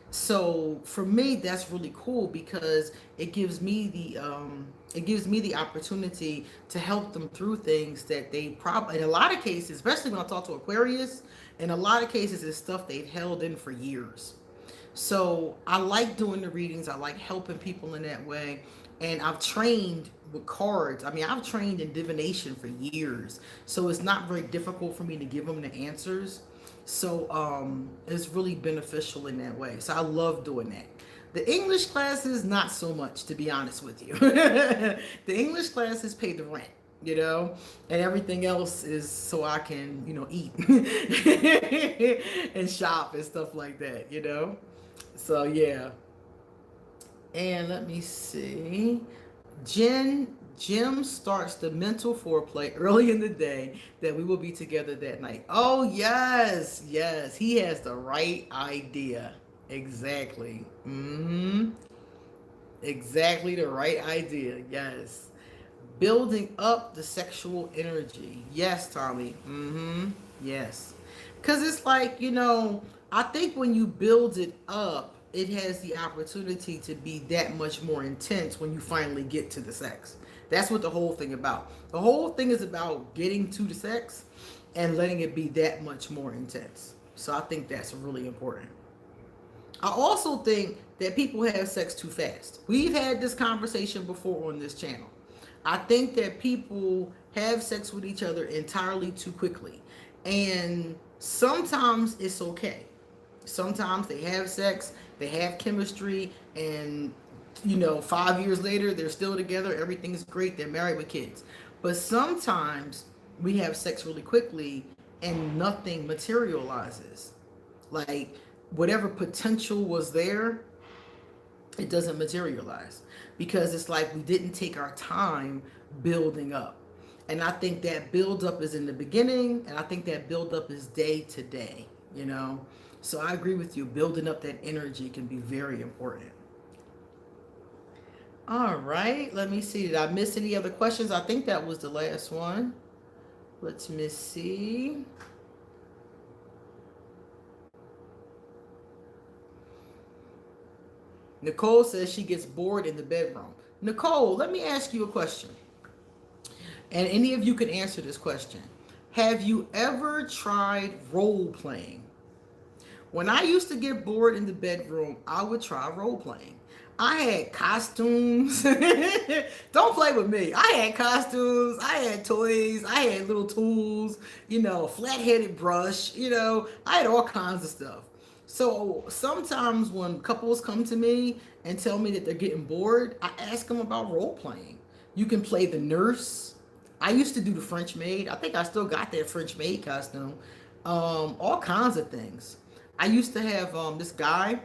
So for me, that's really cool because it gives me the opportunity to help them through things that they probably, in a lot of cases, especially when I talk to Aquarius, in a lot of cases it's stuff they've held in for years. So I like doing the readings. I like helping people in that way. And I've trained with cards. I mean, I've trained in divination for years. So it's not very difficult for me to give them the answers. So it's really beneficial in that way. So I love doing that. The English classes, not so much, to be honest with you. The English classes pay the rent, and everything else is so I can, eat and shop and stuff like that. So yeah. And let me see. Jim starts the mental foreplay early in the day that we will be together that night. Oh yes, yes. He has the right idea. Exactly. Exactly the right idea. Yes. Building up the sexual energy. Yes, Tommy. Yes. Because it's like, I think when you build it up, it has the opportunity to be that much more intense when you finally get to the sex. That's what the whole thing about. The whole thing is about getting to the sex and letting it be that much more intense. So I think that's really important. I also think that people have sex too fast. We've had this conversation before on this channel. I think that people have sex with each other entirely too quickly. And sometimes it's okay. Sometimes they have sex, they have chemistry, and 5 years later they're still together, everything's great, they're married with kids. But sometimes we have sex really quickly and nothing materializes. Like whatever potential was there, it doesn't materialize because it's like we didn't take our time building up. And I think that build up is in the beginning, and I think that build up is day to day. So I agree with you. Building up that energy can be very important. All right. Let me see. Did I miss any other questions? I think that was the last one. Let me see. Nicole says she gets bored in the bedroom. Nicole, let me ask you a question. And any of you can answer this question. Have you ever tried role playing? When I used to get bored in the bedroom, I would try role playing. I had costumes. Don't play with me. I had costumes. I had toys. I had little tools, flat-headed brush, I had all kinds of stuff. So sometimes when couples come to me and tell me that they're getting bored, I ask them about role playing. You can play the nurse. I used to do the French maid. I think I still got that French maid costume. All kinds of things. I used to have this guy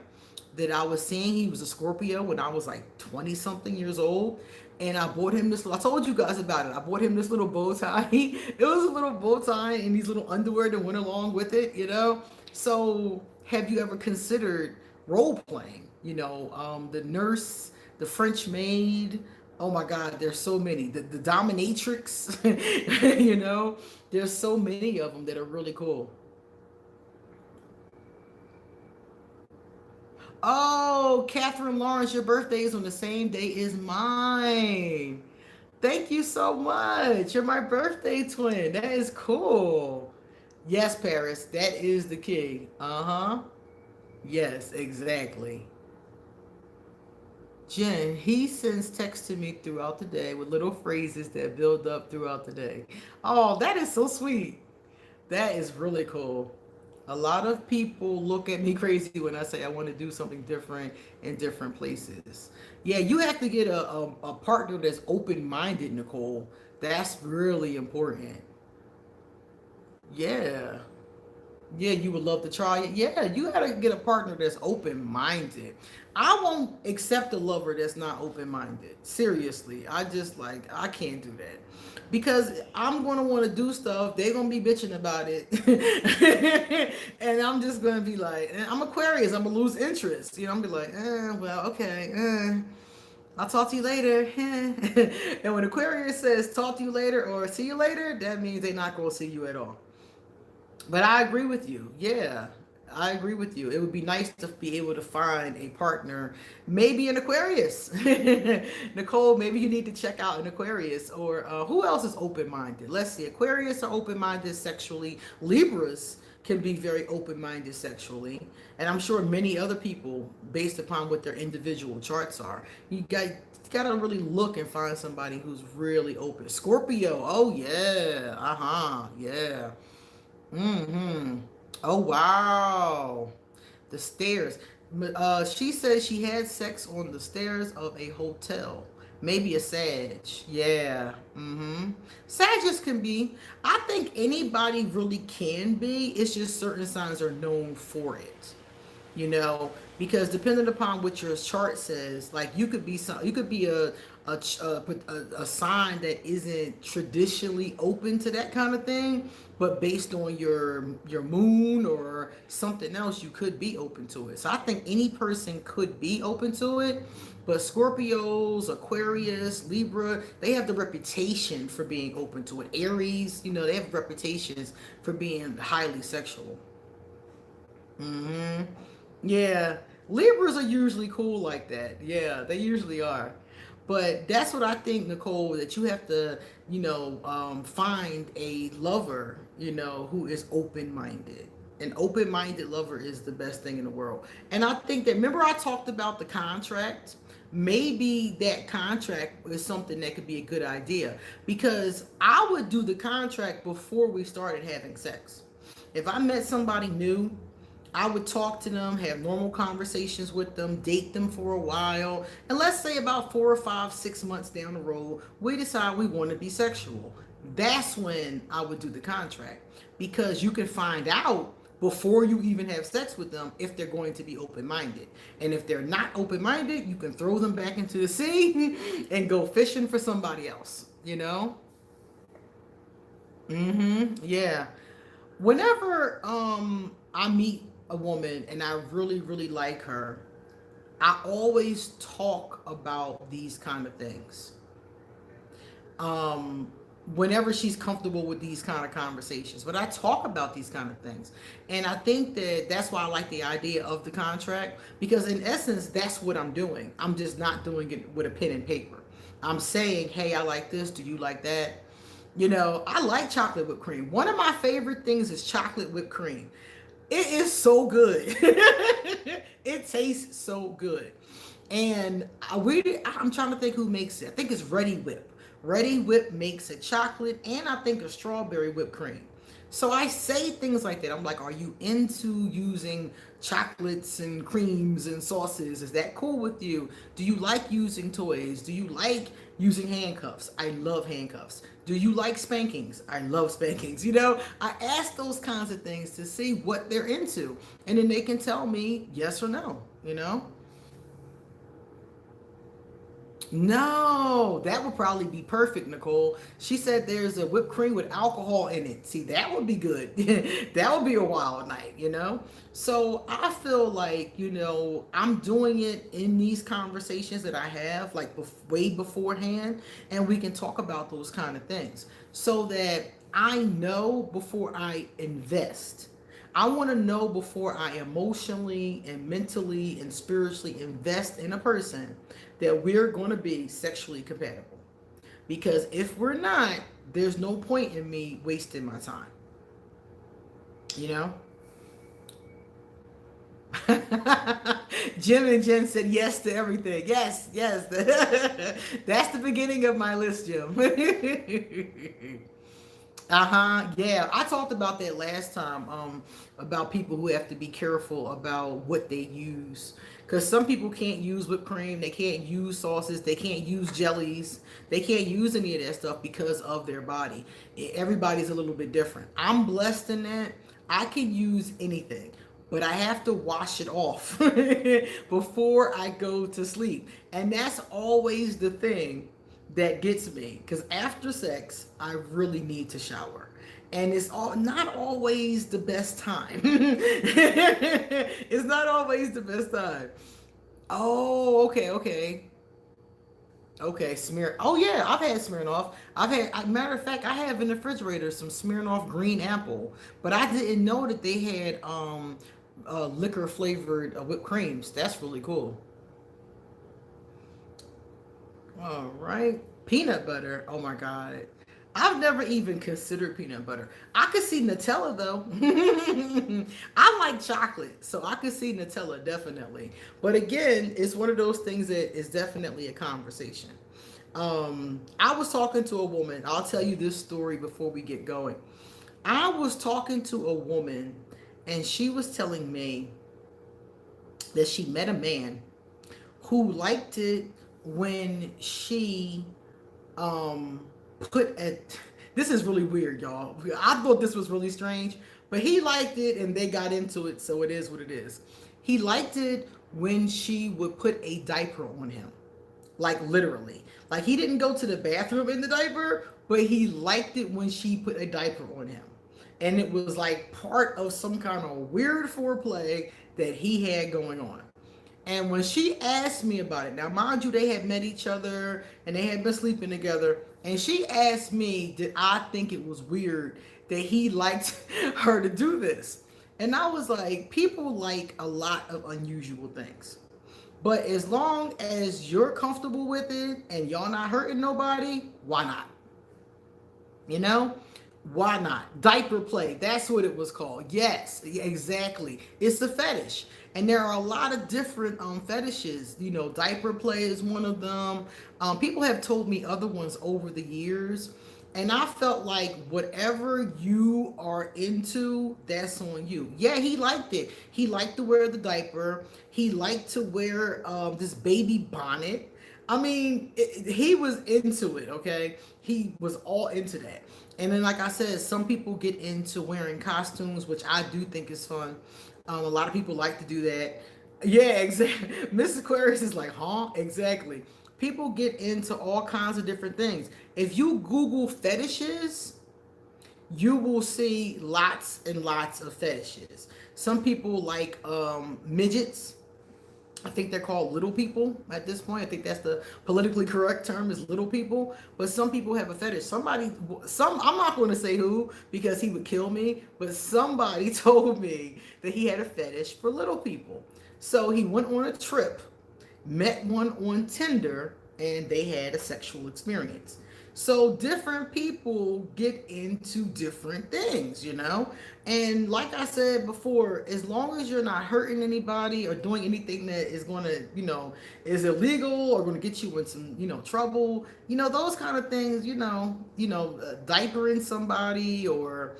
that I was seeing. He was a Scorpio when I was like 20 something years old. And I bought him this. I told you guys about it. I bought him this little bow tie. It was a little bow tie and these little underwear that went along with it, you know? So, have you ever considered role playing? The nurse, the French maid. Oh my God, there's so many. The dominatrix, there's so many of them that are really cool. Oh, Catherine Lawrence, your birthday is on the same day as mine. Thank you so much. You're my birthday twin. That is cool. Yes, Paris, that is the key. Uh huh. Yes, exactly. Jen, he sends texts to me throughout the day with little phrases that build up throughout the day. Oh, that is so sweet. That is really cool. A lot of people look at me crazy when I say I want to do something different in different places. Yeah, you have to get a partner that's open minded, Nicole. That's really important. Yeah. Yeah, you would love to try it. Yeah, you gotta get a partner that's open minded. I won't accept a lover that's not open minded. Seriously, I can't do that because I'm gonna want to do stuff. They're gonna be bitching about it, and I'm just gonna be like, I'm Aquarius. I'm gonna lose interest. I'm gonna be like, well, okay. I'll talk to you later. And when Aquarius says talk to you later or see you later, that means they're not going to see you at all. But I agree with you. Yeah, I agree with you. It would be nice to be able to find a partner, maybe an Aquarius. Nicole, maybe you need to check out an Aquarius. Or who else is open minded? Let's see. Aquarius are open minded sexually. Libras can be very open minded sexually. And I'm sure many other people, based upon what their individual charts are. You gotta really look and find somebody who's really open. Scorpio, oh yeah, yeah. Mm-hmm. Oh wow. The stairs. She says she had sex on the stairs of a hotel. Maybe a Sag. Yeah. Mm-hmm. Sagittarius can be. I think anybody really can be. It's just certain signs are known for it. Because depending upon what your chart says, like you could be a sign that isn't traditionally open to that kind of thing, but based on your moon or something else, you could be open to it. So I think any person could be open to it, but Scorpios, Aquarius, Libra, they have the reputation for being open to it. Aries, they have reputations for being highly sexual. Mm-hmm. Yeah, Libras are usually cool like that. Yeah, they usually are. But that's what I think, Nicole, that you have to, find a lover, who is open minded. An open minded lover is the best thing in the world. And I think that, remember, I talked about the contract? Maybe that contract is something that could be a good idea because I would do the contract before we started having sex. If I met somebody new, I would talk to them, have normal conversations with them, date them for a while, and let's say about 4 or 5, 6 months down the road, we decide we want to be sexual. That's when I would do the contract because you can find out before you even have sex with them if they're going to be open-minded. And if they're not open-minded, you can throw them back into the sea and go fishing for somebody else, Mm-hmm. Yeah. Whenever I meet a woman and I really, really like her, I always talk about these kind of things. Um, Whenever she's comfortable with these kind of conversations, but I talk about these kind of things, and I think that that's why I like the idea of the contract because, in essence, that's what I'm doing. I'm just not doing it with a pen and paper. I'm saying, hey, I like this. Do you like that? I like chocolate whipped cream. One of my favorite things is chocolate whipped cream. It is so good. It tastes so good. And I'm trying to think who makes it. I think it's Ready Whip. Ready Whip makes a chocolate and I think a strawberry whipped cream. So I say things like that. I'm like, are you into using chocolates and creams and sauces? Is that cool with you? Do you like using toys? Do you like using handcuffs? I love handcuffs. Do you like spankings? I love spankings. I ask those kinds of things to see what they're into. And then they can tell me yes or no. you know? No, that would probably be perfect, Nicole. She said there's a whipped cream with alcohol in it. See, that would be good. That would be a wild night, you know? So I feel like, I'm doing it in these conversations that I have, like way beforehand, and we can talk about those kind of things so that I know before I invest. I want to know before I emotionally and mentally and spiritually invest in a person that we're going to be sexually compatible. Because if we're not, there's no point in me wasting my time. You know? Jim and Jen said yes to everything. Yes, yes. That's the beginning of my list, Jim. Uh-huh. Yeah. I talked about that last time, about people who have to be careful about what they use. Because some people can't use whipped cream, they can't use sauces, they can't use jellies, they can't use any of that stuff because of their body. Everybody's a little bit different. I'm blessed in that I can use anything, but I have to wash it off before I go to sleep. And that's always the thing that gets me, because after sex I really need to shower, and it's all not always the best time. It's not always the best time. Oh, okay, okay. Okay, smear. Oh yeah, I've had Smirnoff. Matter of fact, I have in the refrigerator some Smirnoff Green Apple, but I didn't know that they had liquor flavored whipped creams. That's really cool. All right. Peanut butter. Oh my God. I've never even considered peanut butter. I could see Nutella though. I like chocolate, so I could see Nutella definitely. But again, it's one of those things that is definitely a conversation. I was talking to a woman. I'll tell you this story before we get going. I was talking to a woman, and she was telling me that she met a man who liked it when she um put a this is really weird, y'all. I thought this was really strange, but he liked it and they got into it, so it is what it is. He liked it when she would put a diaper on him. Like literally. Like he didn't go to the bathroom in the diaper, but he liked it when she put a diaper on him. And it was like part of some kind of weird foreplay that he had going on. And when she asked me about it, now mind you, they had met each other and they had been sleeping together. And she asked me, did I think it was weird that he liked her to do this? And I was like, people like a lot of unusual things. But as long as you're comfortable with it and y'all not hurting nobody, why not? You know? Why not? Diaper play. That's what it was called. Yes, exactly. It's a fetish. And there are a lot of different fetishes. Diaper play is one of them. People have told me other ones over the years. And I felt like whatever you are into, that's on you. Yeah, he liked it. He liked to wear the diaper. He liked to wear this baby bonnet. I mean, he was into it, okay? He was all into that. And then, like I said, some people get into wearing costumes, which I do think is fun. A lot of people like to do that. Yeah, exactly. Miss Aquarius is like, huh? Exactly. People get into all kinds of different things. If you Google fetishes, you will see lots and lots of fetishes. Some people like midgets. I think they're called little people at this point. I think that's the politically correct term, is little people. But some people have a fetish. I'm not going to say who because he would kill me, but somebody told me that he had a fetish for little people. So he went on a trip, met one on Tinder, and they had a sexual experience. So different people get into different things. And like I said before, as long as you're not hurting anybody or doing anything that is going to, is illegal or going to get you in some, trouble, those kind of things, diapering somebody or,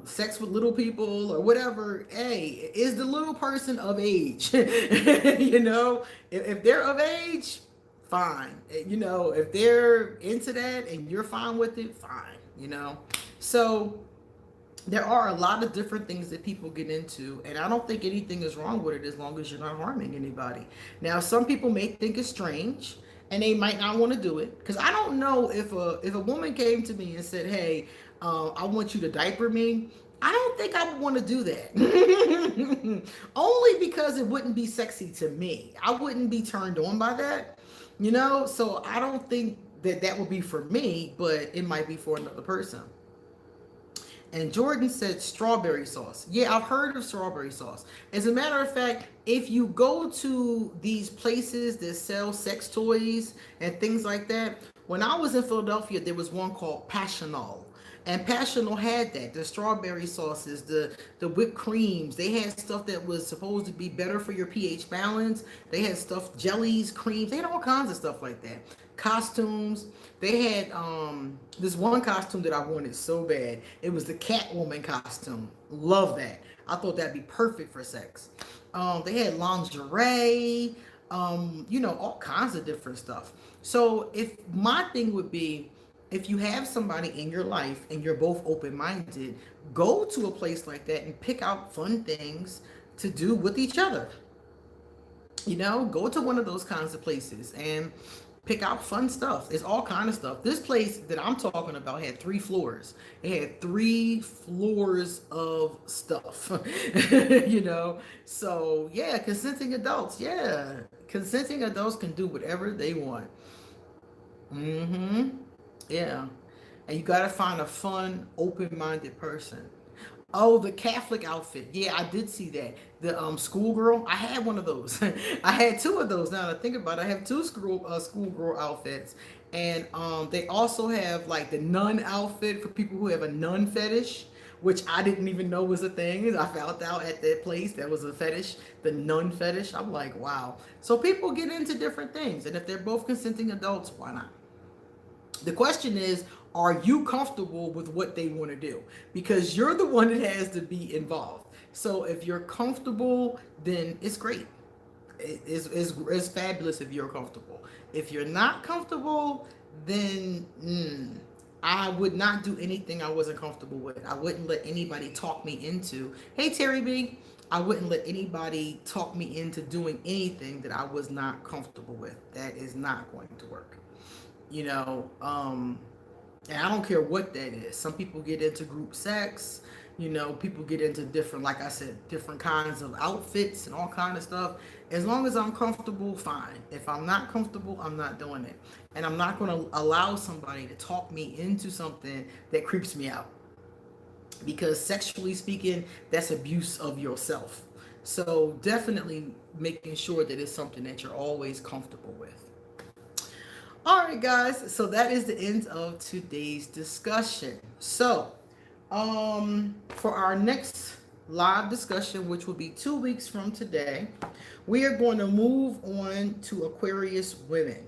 sex with little people or whatever. Hey, is the little person of age? If they're of age, fine. If they're into that and you're fine with it, fine. So there are a lot of different things that people get into, and I don't think anything is wrong with it as long as you're not harming anybody. Now, some people may think it's strange, and they might not want to do it because I don't know if a woman came to me and said, "Hey, I want you to diaper me." I don't think I would want to do that. Only because it wouldn't be sexy to me. I wouldn't be turned on by that, you know. So I don't think that that would be for me, but it might be for another person. And Jordan said strawberry sauce. Yeah, I've heard of strawberry sauce. As a matter of fact, if you go to these places that sell sex toys and things like that, when I was in Philadelphia, there was one called Passional. And Passional had that, the strawberry sauces, the whipped creams. They had stuff that was supposed to be better for your pH balance. They had stuff, jellies, creams. They had all kinds of stuff like that. Costumes. They had this one costume that I wanted so bad. It was the Catwoman costume. Love that. I thought that'd be perfect for sex. They had lingerie, all kinds of different stuff. So if my thing would be, if you have somebody in your life and you're both open-minded, go to a place like that and pick out fun things to do with each other. Go to one of those kinds of places and pick out fun stuff. It's all kind of stuff. This place that I'm talking about had 3 floors. It had 3 floors of stuff. So yeah, consenting adults. Yeah, consenting adults can do whatever they want. Mm-hmm. Yeah. And you got to find a fun, open-minded person. Oh, the Catholic outfit. Yeah, I did see that. The schoolgirl. I had one of those. I had 2 of those. Now that I think about it, I have 2 schoolgirl outfits, and they also have like the nun outfit for people who have a nun fetish, which I didn't even know was a thing. I found out at that place that was a fetish, the nun fetish. I'm like, wow. So people get into different things, and if they're both consenting adults, why not? The question is, are you comfortable with what they want to do? Because you're the one that has to be involved. So if you're comfortable, then it's great. It's fabulous if you're comfortable. If you're not comfortable, then I would not do anything I wasn't comfortable with. I wouldn't let anybody talk me into, hey, Terry B, I wouldn't let anybody talk me into doing anything that I was not comfortable with. That is not going to work. you know um and I don't care what that is. Some people get into group sex, people get into different, like I said, different kinds of outfits and all kind of stuff. As long as I'm comfortable, fine. If I'm not comfortable, I'm not doing it. And I'm not going to allow somebody to talk me into something that creeps me out, because sexually speaking, that's abuse of yourself. So definitely making sure that it's something that you're always comfortable with. All right, guys. So that is the end of today's discussion. So, for our next live discussion, which will be 2 weeks from today, we are going to move on to Aquarius women.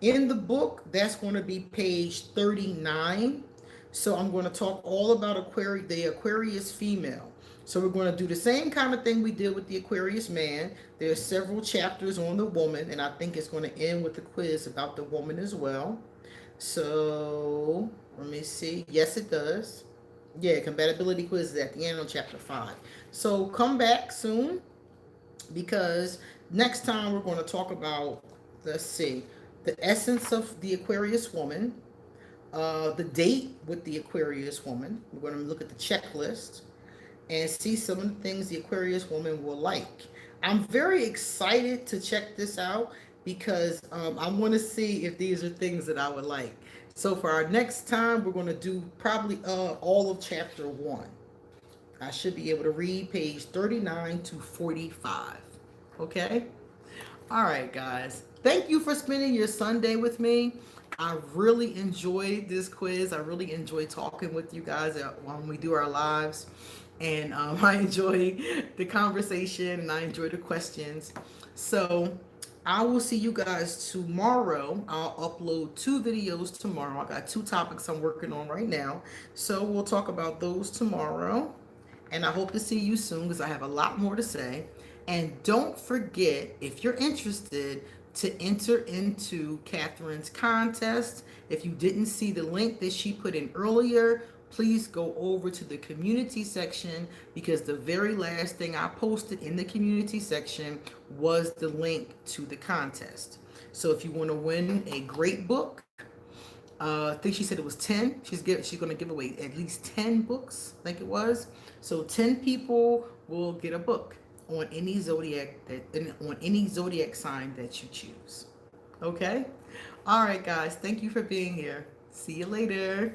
In the book, that's going to be page 39. So I'm going to talk all about the Aquarius female. So we're going to do the same kind of thing we did with the Aquarius man. There's several chapters on the woman, and I think it's going to end with the quiz about the woman as well. So let me see. Yes, it does. Yeah, compatibility quiz is at the end of chapter 5. So come back soon, because next time we're going to talk about, let's see, the essence of the Aquarius woman, the date with the Aquarius woman. We're going to look at the checklist and see some of the things the Aquarius woman will like. I'm very excited to check this out, because I want to see if these are things that I would like. So for our next time, we're going to do probably all of chapter 1. I should be able to read page 39 to 45. Okay? All right, guys. Thank you for spending your Sunday with me. I really enjoyed this quiz. I really enjoy talking with you guys when we do our lives. And I enjoy the conversation, and I enjoy the questions. So I will see you guys tomorrow. I'll upload 2 videos tomorrow. I got 2 topics I'm working on right now. So we'll talk about those tomorrow. And I hope to see you soon, because I have a lot more to say. And don't forget, if you're interested, to enter into Catherine's contest. If you didn't see the link that she put in earlier, please go over to the community section, because the very last thing I posted in the community section was the link to the contest. So if you want to win a great book, I think she said it was 10. She's going to give away at least 10 books, I think it was. So 10 people will get a book on any zodiac sign that you choose. Okay? All right, guys. Thank you for being here. See you later.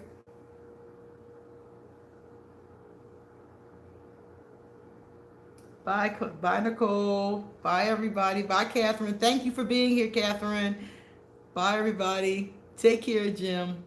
Bye, bye, Nicole. Bye, everybody. Bye, Catherine. Thank you for being here, Catherine. Bye, everybody. Take care, Jim.